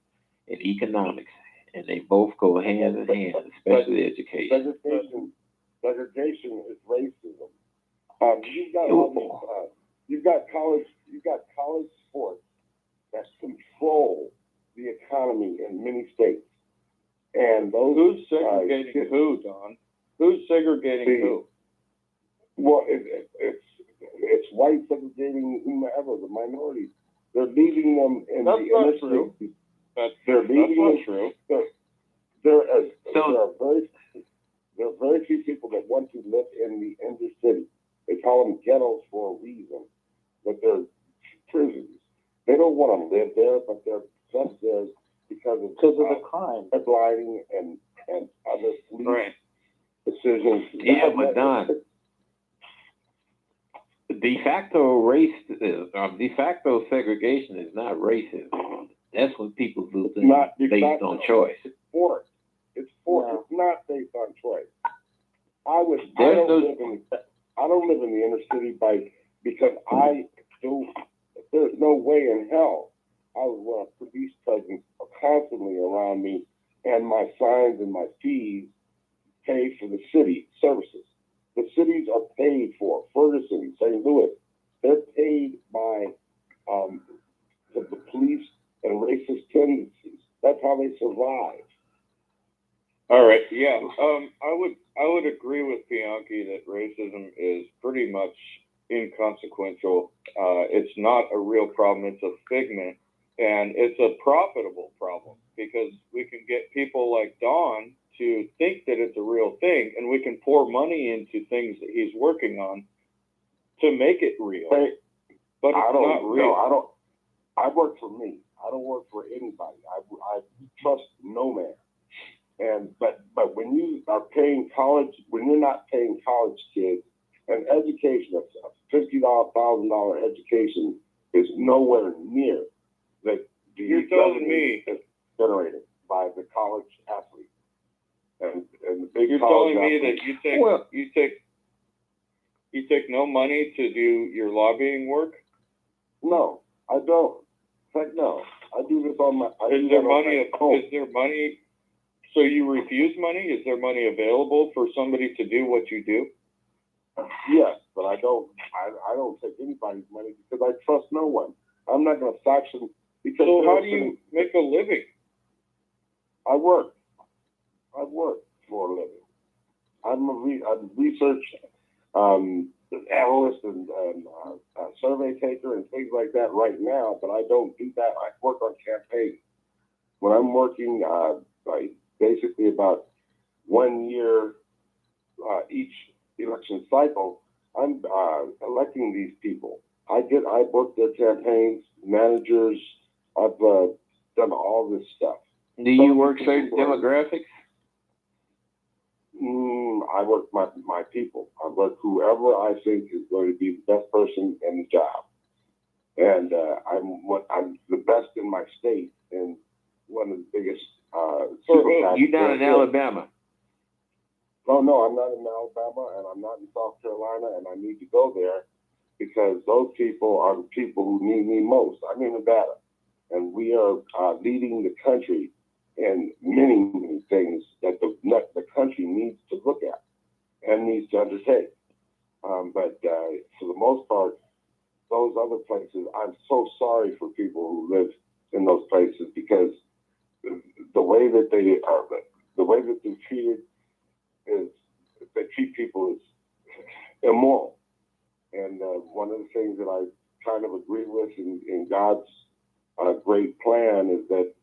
and economics, and they both go hand in hand, especially education. Segregation is racism. You've got college sports that control the economy in many states, and those who's segregating who, Don? Who's segregating who? Well, it's white segregating whomever, the minorities. They're leaving them in that's the not inner true. city. That's They're leaving not them. true. There are very few people that want to live in the inner city. They call them ghettos for a reason, but they're prisons. They don't want to live there, but they're just there because of the crime, headlining, and other police decisions. Yeah, but Don, de facto segregation is not racism. That's when people do things based on choice. It's forced. It's not based on choice. I don't live in the inner city because there's no way in hell I would want a police presence constantly around me and my signs and my fees paid for the city services. The cities are paid for. Ferguson, St. Louis, they're paid by the police and racist tendencies. That's how they survive. All right. Yeah. I would agree with Bianchi that racism is pretty much inconsequential. It's not a real problem. It's a figment, and it's a profitable problem because we can get people like Don to think that it's a real thing, and we can pour money into things that he's working on to make it real. But it's not real. I work for me. I don't work for anybody. I trust no man. But when you are paying college, when you're not paying college kids, an education, a $50,000 education is nowhere near the You're telling me that's generated by the college athlete. And the big you're college telling me athlete, that you take no money to do your lobbying work? No, I don't. Heck no. I do this on my. Is there money? So you refuse money? Is there money available for somebody to do what you do? Yes, but I don't take anybody's money because I trust no one. I'm not going to faction because. So how do you make a living? I work for a living. I'm a research analyst and survey taker and things like that right now, but I don't do that. I work on campaigns. When I'm working, basically about 1 year each election cycle, I'm electing these people. I work their campaigns, managers. I've done all this stuff. Do you work certain demographics? I work my people. I work whoever I think is going to be the best person in the job, and I'm the best in my state in what one of the biggest So, super PACs. You down in Alabama? Oh no, I'm not in Alabama, and I'm not in South Carolina, and I need to go there because those people are the people who need me most. I'm in Nevada, and we are leading the country in many things that the country needs to look at and needs to undertake. But for the most part, those other places, I'm so sorry for people who live in those places because the way that they're treated is they treat people as immoral. And one of the things that I kind of agree with in God's great plan is that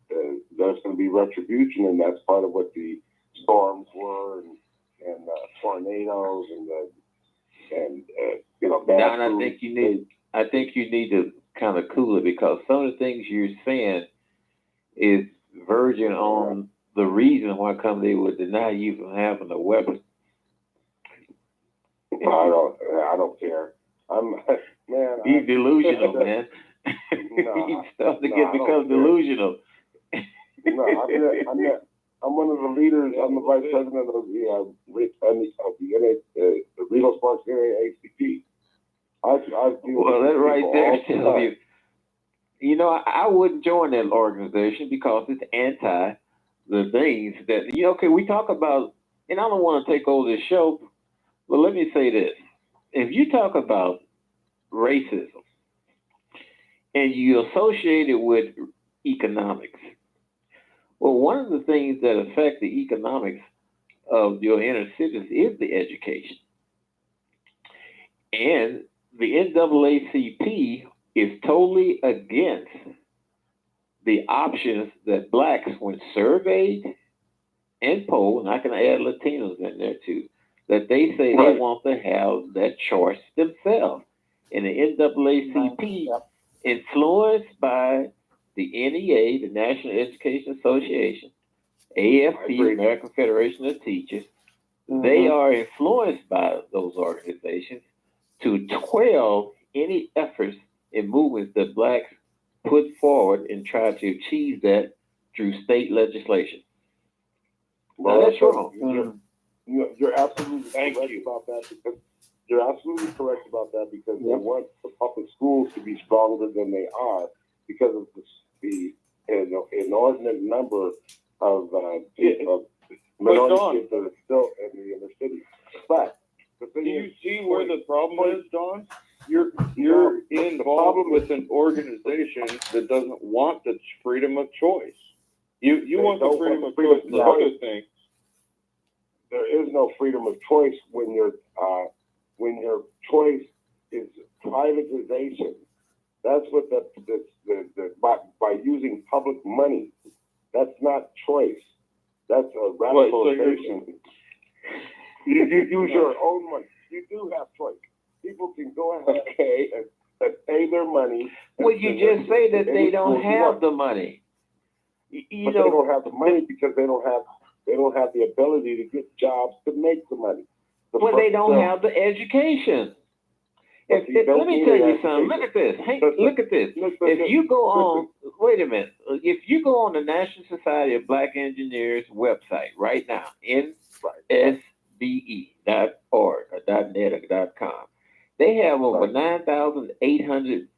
there's going to be retribution, and that's part of what the storms were and tornadoes and bad Don, I food. think you need to kind of cool it because some of the things you're saying is verging on the reason why come they would deny you from having a weapon. I don't care. He's delusional, man. No, He's starting to no, I don't become care. delusional. I'm one of the leaders. I'm the vice president of the Reno Sparks area ACP. Well, that right there tells you. You know, I wouldn't join that organization because it's anti the things that okay, we talk about, and I don't want to take over this show, but let me say this: if you talk about racism and you associate it with economics, well, one of the things that affect the economics of your inner cities is the education. And the NAACP is totally against the options that blacks, when surveyed and polled, and I can add Latinos in there too, that they say they want to have that choice themselves. And the NAACP, influenced by the NEA, the National Education Association, AFP, American Federation of Teachers, they are influenced by those organizations to quell any efforts and movements that blacks put forward and try to achieve that through state legislation. Well, that's wrong. You're absolutely correct about that because you're absolutely correct about that because they want the public schools to be stronger than they are because of the inordinate number of minority kids that are still in the inner city. But do you see where the problem is, Don? You're involved with an organization that doesn't want the freedom of choice. You want the freedom of choice for other things. There is no freedom of choice when your choice is privatization. That's what by using public money. That's not choice. That's a rationalization. You use your own money. You do have choice. People can go ahead and pay their money. Well, you just say that they don't have the money. But they don't have the money because they don't have the ability to get jobs to make the money. Well, they don't have the education. Let me tell you something. Look at this. Hey, look at this. If you go on, wait a minute. If you go on the National Society of Black Engineers website right now, nsbe.org or .net or .com, they have over 9,800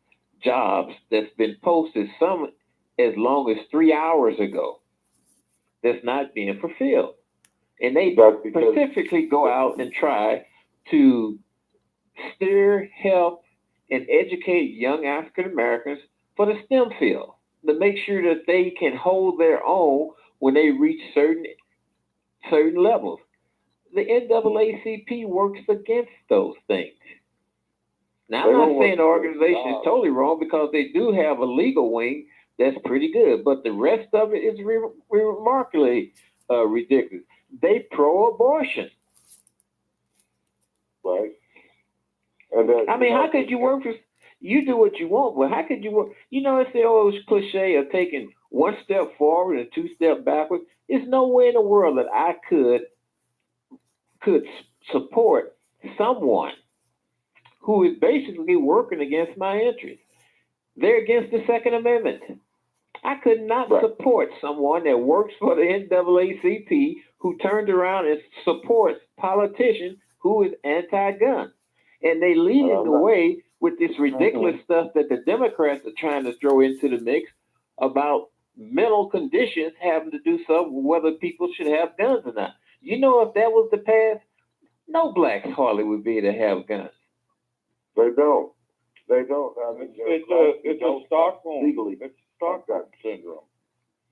jobs that's been posted, some as long as 3 hours ago, that's not being fulfilled. And they specifically go out and try to steer, help, and educate young African Americans for the STEM field to make sure that they can hold their own when they reach certain levels. The NAACP works against those things. Now, I'm not saying the organization is totally wrong because they do have a legal wing that's pretty good, but the rest of it is remarkably ridiculous. They pro-abortion. Right. I mean, how could you work for? You do what you want, but how could you work? You know, it's the old cliche of taking one step forward and two steps backwards. There's no way in the world that I could support someone who is basically working against my interests. They're against the Second Amendment. I could not Right. support someone that works for the NAACP who turned around and supports politicians who is anti-gun. And they leading the way with this ridiculous stuff that the Democrats are trying to throw into the mix about mental conditions having to do something with whether people should have guns or not. You know, if that was the path, no blacks hardly would be able to have guns. They don't. They don't. It's a Stockholm. Legally. It's Stockholm syndrome.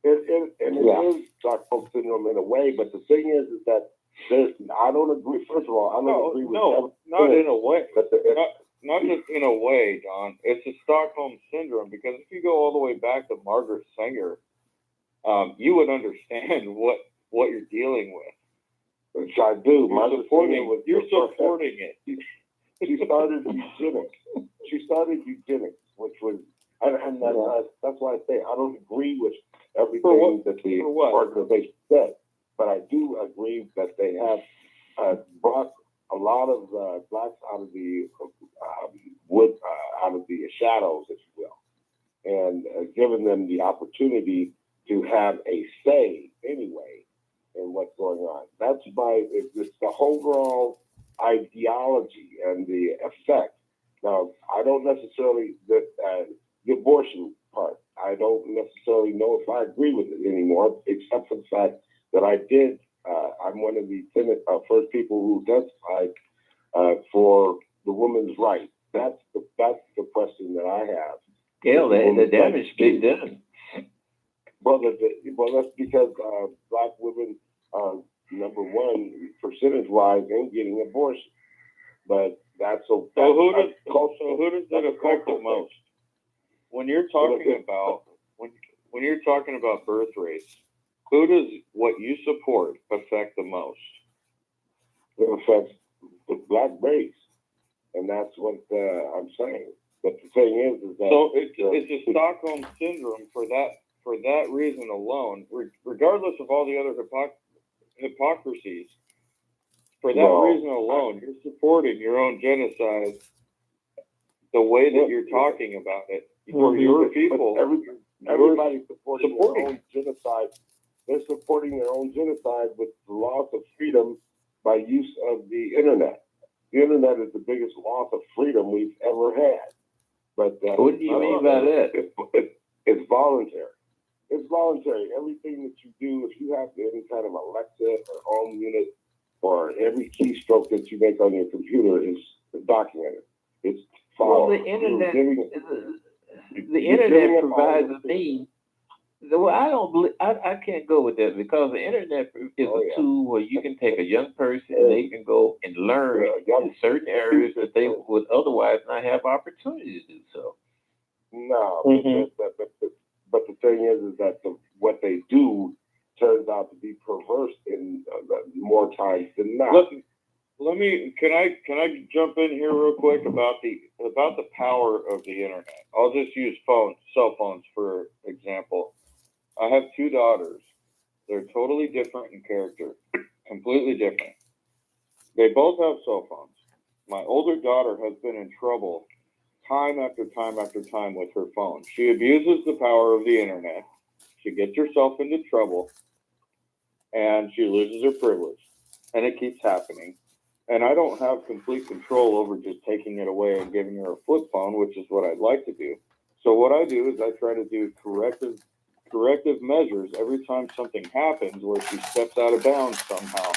It is Stockholm syndrome in a way, but the thing is that I don't agree. First of all, I don't agree with not in a way. But Not just in a way, Don. It's a Stockholm syndrome because if you go all the way back to Margaret Sanger, you would understand what you're dealing with. which I do. You're supporting it. She started eugenics, which was, and that's why I say I don't agree with everything that the organization said, but I do agree that they have brought a lot of blacks out of the out of the shadows, if you will, and given them the opportunity to have a say anyway in what's going on. That's it's the overall ideology and the effect. Now, I don't necessarily the abortion part. I don't necessarily know if I agree with it anymore, except for the fact that I did. I'm one of the first people who testified for the woman's right. That's the question that I have. Yeah, the damage been done. Well, that's because black women are number one percentage-wise in getting abortion, but who does that affect the most? When you're talking about when you're talking about birth rates, who does what you support affect the most? It affects the black race, and that's what I'm saying. But the thing is that so it's a Stockholm syndrome for that reason alone, regardless of all the other hypocrisies. For that reason alone, you're supporting your own genocide. The way that you're talking about it, for your people, everybody's supporting their own genocide. They're supporting their own genocide with the loss of freedom by use of the internet. The internet is the biggest loss of freedom we've ever had. But what do you mean by that? It's voluntary. It's voluntary. Everything that you do, if you have any kind of Alexa or home unit, or every keystroke that you make on your computer is documented. It's followed. Well, the internet provides a means. Well, I don't believe I can't go with that because the internet is a tool where you can take a young person and they can go and learn in certain areas that they would otherwise not have opportunity to do so. No, but the thing is that what they do turns out to be perverse in more times than not. Can I jump in here real quick about the power of the internet? I'll just use cell phones for example. I have two daughters. They're totally different in character, completely different. They both have cell phones. My older daughter has been in trouble time after time after time with her phone. She abuses the power of the internet. She gets herself into trouble and she loses her privilege. And it keeps happening. And I don't have complete control over just taking it away and giving her a flip phone, which is what I'd like to do. So what I do is I try to do corrective measures every time something happens where she steps out of bounds somehow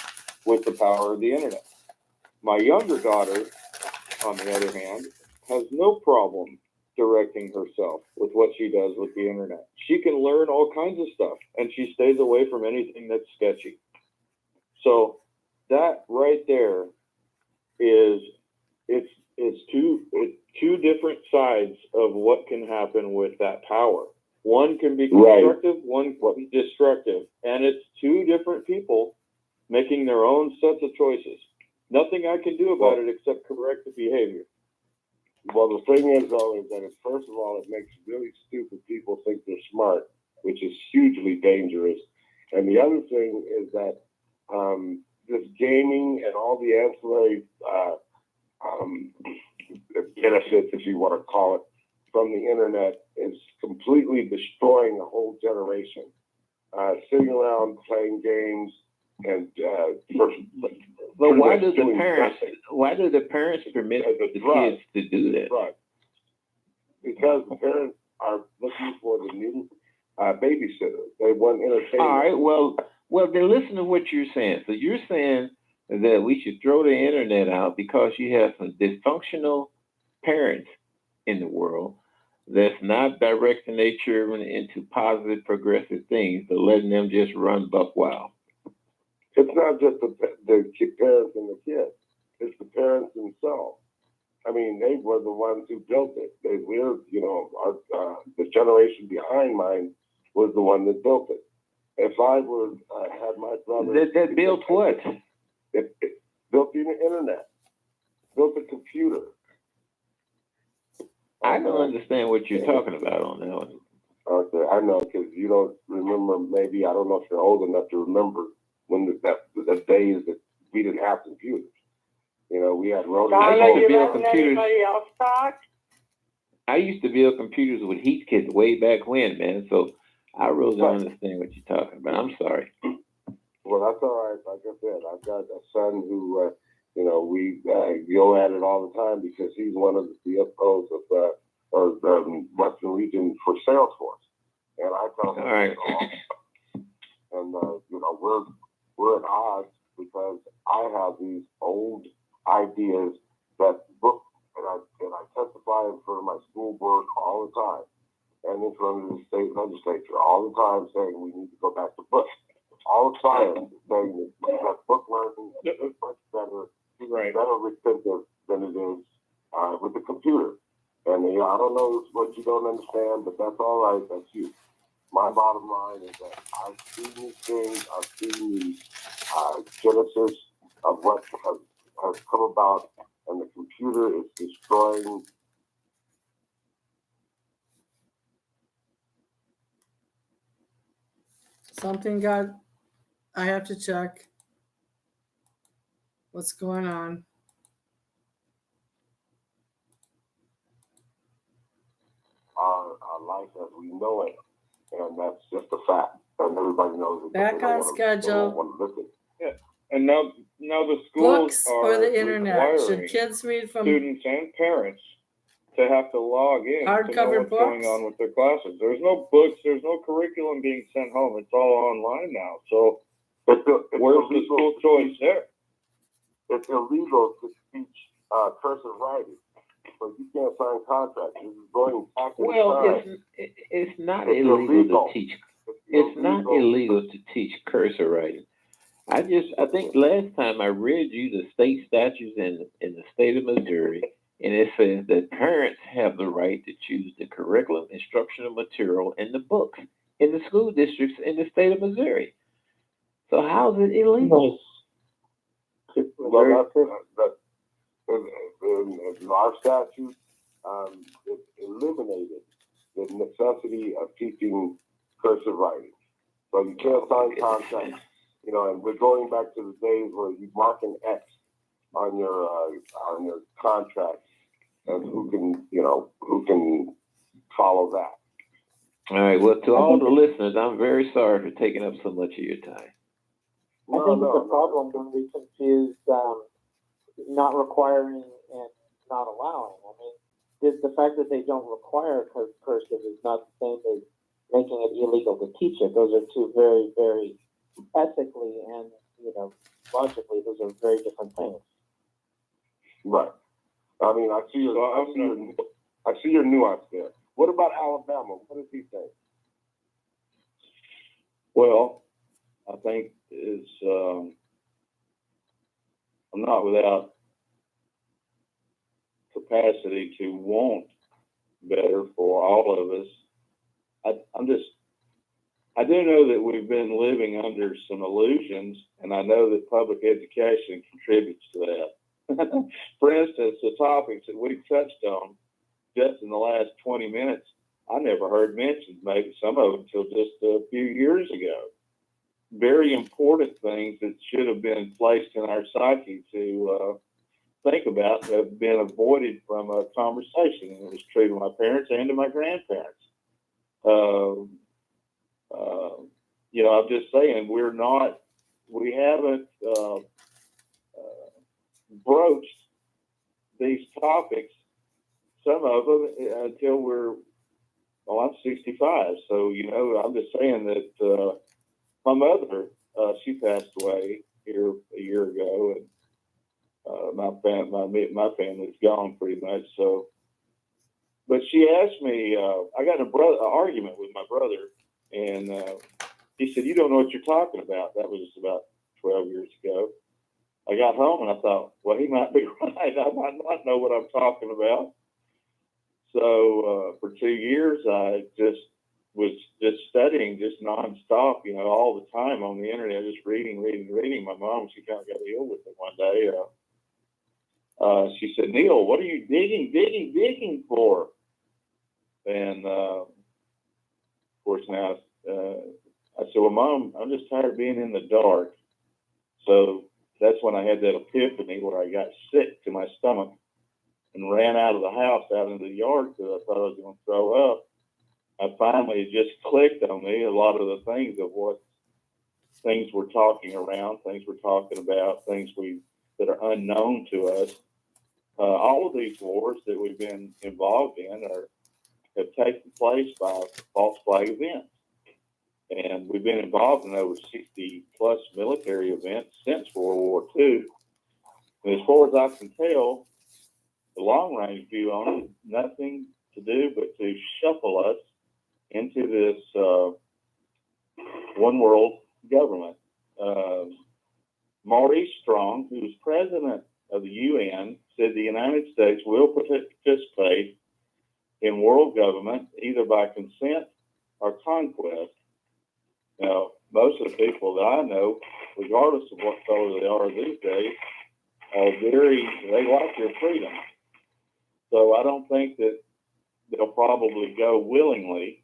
with the power of the internet. My younger daughter, on the other hand, has no problem directing herself with what she does with the internet. She can learn all kinds of stuff, and she stays away from anything that's sketchy. So that right there is it's two different sides of what can happen with that power. One can be constructive, one can be destructive, and it's two different people making their own sets of choices. Nothing I can do about it except correct the behavior. Well, the thing is, though, is that first of all, it makes really stupid people think they're smart, which is hugely dangerous. And the other thing is that this gaming and all the ancillary benefits, if you want to call it, from the internet is completely destroying a whole generation. Sitting around playing games and but why do the parents permit the kids to do that? Right. Because the parents are looking for the new babysitter. They want entertainment. All right. Well, then listen to what you're saying. So you're saying that we should throw the internet out because you have some dysfunctional parents in the world that's not directing their children into positive, progressive things, but letting them just run buck wild. It's not just the parents and the kids. It's the parents themselves. I mean, they were the ones who built it. The generation behind mine was the one that built it. If I were had my brother that built what? It built the internet, built the computer. I don't understand what you're talking about on that one. Okay, I know, because you don't remember. Maybe I don't know if you're old enough to remember when the days that we didn't have computers. We had rotary. Donna, you letting anybody else talk? I used to build computers with heat kits way back when, man. So I really don't understand what you're talking about. I'm sorry. Well, that's all right. Like I said, I've got a son who, we go at it all the time because he's one of the CFOs of the Western region for Salesforce. And I tell him, all right. And, we're at odds because I have these old ideas that I testify in front of my school board all the time and in front of the state legislature all the time saying we need to go back to books. All the science is saying that book learning is much better, better retentive than it is with the computer. And I don't know what you don't understand, but that's all right. That's you. My bottom line is that I've seen these things. I've seen these genesis of what has come about, and the computer is destroying. I have to check what's going on. Our life as we know it, and that's just a fact, and everybody knows it. Back on schedule. Yeah, and now the schools Books are or the internet? Should requiring kids read from students and parents to have to log in to know hardcover what's going books? on with their classes. There's no books, there's no curriculum being sent home. It's all online now. So where's the school choice there? It's illegal to teach cursive writing, so you can't sign contracts. You're going back in time. It's not illegal to teach. It's not illegal to teach cursor writing. I think last time I read you the state statutes in the state of Missouri, and it says that parents have the right to choose the curriculum, instructional material, and the books in the school districts in the state of Missouri. So how is it illegal? Well, in our statute, it eliminated the necessity of teaching cursive writing. So you can't sign contracts, and we're going back to the days where you mark an X on your contract, and who can follow that. All right. Well, to all the listeners, I'm very sorry for taking up so much of your time. I think it's a problem when we confuse not requiring and not allowing. I mean, the fact that they don't require cursive is not the same as making it illegal to teach it. Those are two very, very ethically and logically, those are very different things. Right. I mean, I see your nuance there. What about Alabama? What does he think? Well, I think it's I'm not without capacity to want better for all of us. I do know that we've been living under some illusions, and I know that public education contributes to that. For instance, the topics that we've touched on just in the last 20 minutes, I never heard mentioned, maybe some of them until just a few years ago. Very important things that should have been placed in our psyche to think about have been avoided from a conversation. And it was true to my parents and to my grandparents. You know, I'm just saying we haven't broached these topics, some of them, until I'm 65. So, you know, I'm just saying that my mother, she passed away here a year ago, and my family's gone pretty much. So, but she asked me, I got in an argument with my brother, and he said, "You don't know what you're talking about." That was about 12 years ago. I got home and I thought, well, he might be right. I might not know what I'm talking about. So for 2 years, I was studying just nonstop, you know, all the time on the internet, just reading. My mom, she kind of got ill with it one day. She said, "Neil, what are you digging for?" And of course now, I said, "Well, Mom, I'm just tired of being in the dark." So that's when I had that epiphany where I got sick to my stomach and ran out of the house, out into the yard, because I thought I was going to throw up. I finally just clicked on me a lot of the things of what things we're talking around, things we're talking about, things that are unknown to us. All of these wars that we've been involved in have taken place by false flag events. And we've been involved in over 60 plus military events since World War II. And as far as I can tell, the long range view on it, nothing to do but to shuffle us into this one world government. Maurice Strong, who was president of the UN, said the United States will participate in world government either by consent or conquest. Now, most of the people that I know, regardless of what color they are these days, they like their freedom. So I don't think that they'll probably go willingly.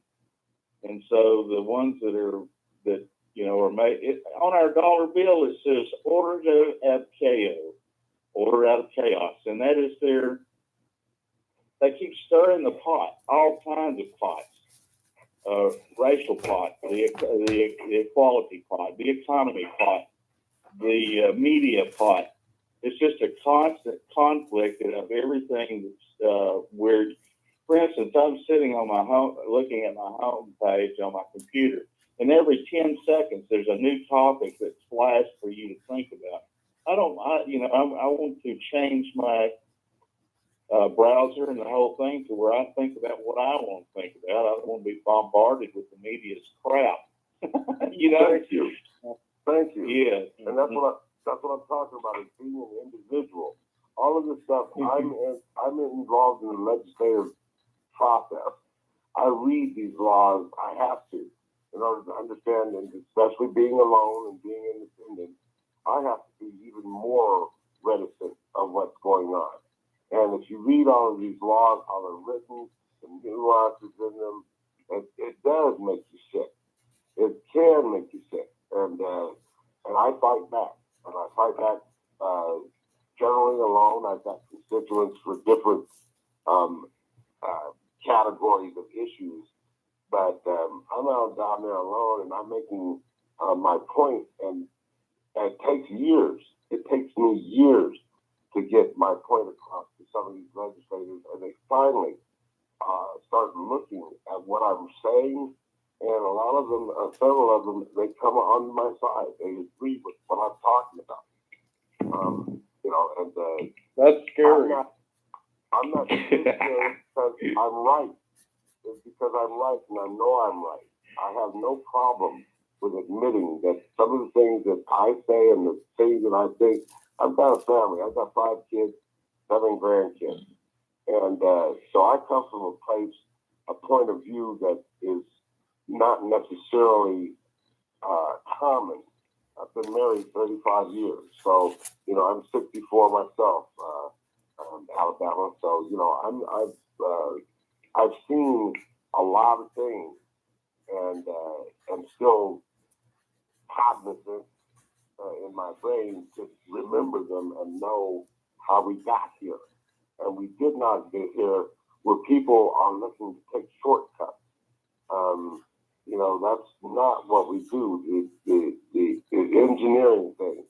And so the ones that you know are made on our dollar bill, it says order out of chaos, and that is they keep stirring the pot, all kinds of pots. Racial pot, the equality pot, the economy pot, the media pot. It's just a constant conflict of everything that's where, for instance, I'm sitting on my home, looking at my home page on my computer, and every 10 seconds there's a new topic that's flashed for you to think about. I want to change my browser and the whole thing to where I think about what I want to think about. I don't want to be bombarded with the media's crap. You know? Thank you. Yeah. And that's what I'm talking about, is being an individual. All of this stuff, I'm involved in the legislative process. I read these laws. I have to, in order to understand, and especially being alone and being independent, I have to be even more reticent of what's going on. And if you read all of these laws, how they're written, the nuances in them, it does make you sick. It can make you sick. And I fight back. And I fight back generally alone. I've got constituents for different categories of issues. But I'm out down there alone, and I'm making my point. And it takes years. It takes me years to get my point across to some of these legislators, and they finally start looking at what I'm saying, and a lot of them, several of them, they come on my side. They agree with what I'm talking about. And that's scary. I'm not scared because I'm right. It's because I'm right, and I know I'm right. I have no problem with admitting that some of the things that I say and the things that I think. I've got a family. I've got 5 kids, 7 grandkids. And so I come from a point of view that is not necessarily common. I've been married 35 years. So, I'm 64 myself, Alabama. So, I've seen a lot of things and still cognizant in my brain to remember them and know how we got here. And we did not get here where people are looking to take shortcuts. You know, that's not what we do. The engineering thing.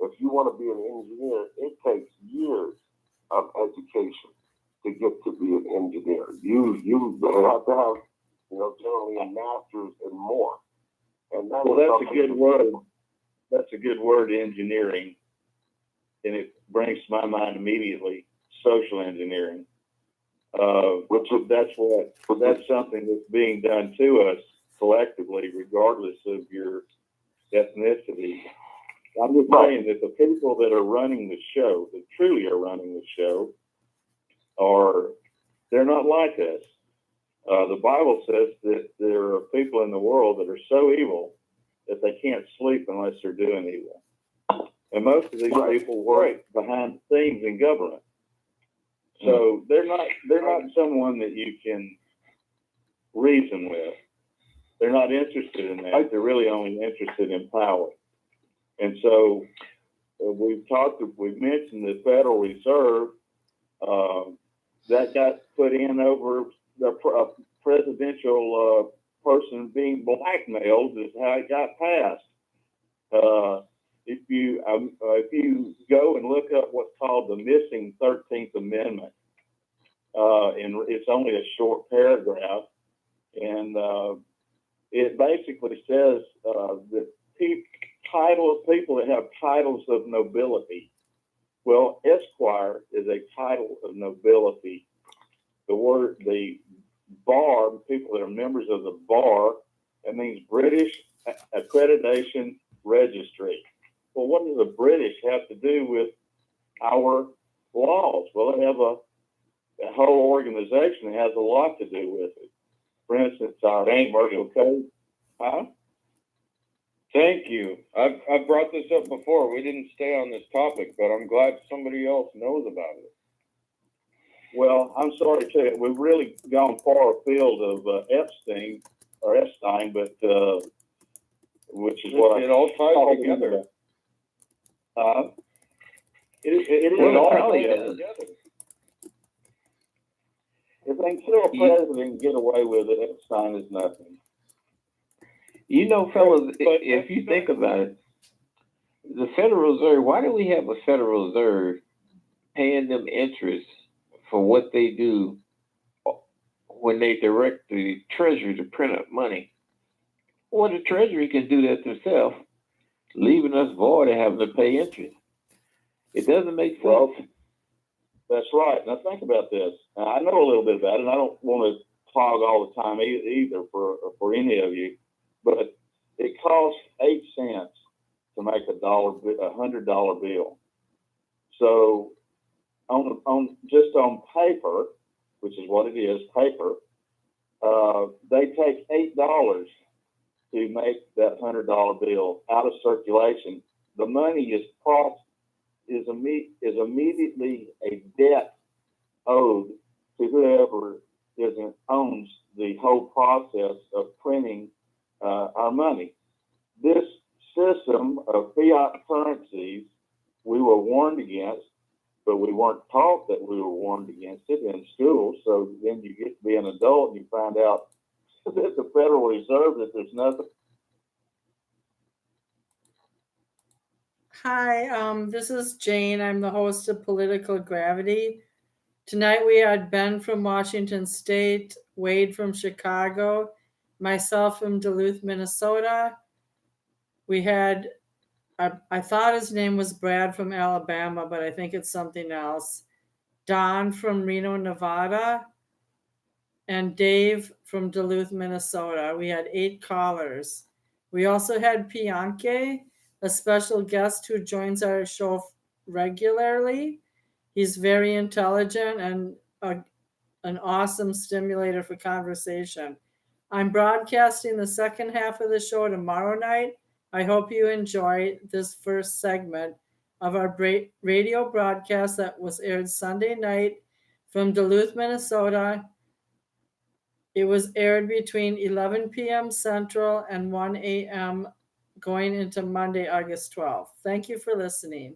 If you want to be an engineer, it takes years of education to get to be an engineer. You have to have, you know, generally a master's and more. And that Well, that's a good word. That's a good word, engineering. And it brings to my mind immediately social engineering. That's something that's being done to us collectively, regardless of your ethnicity. I'm just saying that the people that are running the show, that truly are running the show, they're not like us. The Bible says that there are people in the world that are so evil that they can't sleep unless they're doing evil. And most of these people work behind the scenes in government. So they're not someone that you can reason with. They're not interested in that. They're really only interested in power. And so we've mentioned the Federal Reserve, that got put in over the presidential person being blackmailed is how it got passed. If you go and look up what's called the missing 13th Amendment, and it's only a short paragraph, and it basically says that people that have titles of nobility. Well, Esquire is a title of nobility. The bar, people that are members of the bar, that means British Accreditation Registry. Well, what do the British have to do with our laws? Well, they have a whole organization that has a lot to do with it. For instance, our commercial code. Huh? Thank you. I've brought this up before. We didn't stay on this topic, but I'm glad somebody else knows about it. Well, I'm sorry to tell you, we've really gone far afield of Epstein, but which is what it all ties together. It all ties together. If until a president can get away with it, Epstein is nothing. You know, fellas, if you think about it, the Federal Reserve, why do we have a Federal Reserve paying them interest for what they do when they direct the Treasury to print up money? Well, the Treasury can do that themselves, leaving us void of having to pay interest. It doesn't make sense. Well, that's right. Now think about this. Now, I know a little bit about it, and I don't want to talk all the time either for any of you, but it costs 8 cents to make a $100 bill. So on paper, which is what it is, paper, they take $8 to make that $100 bill out of circulation. The money is immediately a debt owed to whoever owns the whole process of printing our money. This system of fiat currencies we were warned against, but we weren't taught that we were warned against it in school. So then you get to be an adult and you find out that the Federal Reserve, that there's nothing. Hi, this is Jane. I'm the host of Political Gravity. Tonight we had Ben from Washington State, Wade from Chicago, myself from Duluth, Minnesota. We had, I thought his name was Brad from Alabama, but I think it's something else. Don from Reno, Nevada, and Dave from Duluth, Minnesota. We had 8 callers. We also had Pianke, a special guest who joins our show regularly. He's very intelligent and an awesome stimulator for conversation. I'm broadcasting the second half of the show tomorrow night. I hope you enjoy this first segment of our radio broadcast that was aired Sunday night from Duluth, Minnesota. It was aired between 11 p.m. Central and 1 a.m. going into Monday, August 12th. Thank you for listening.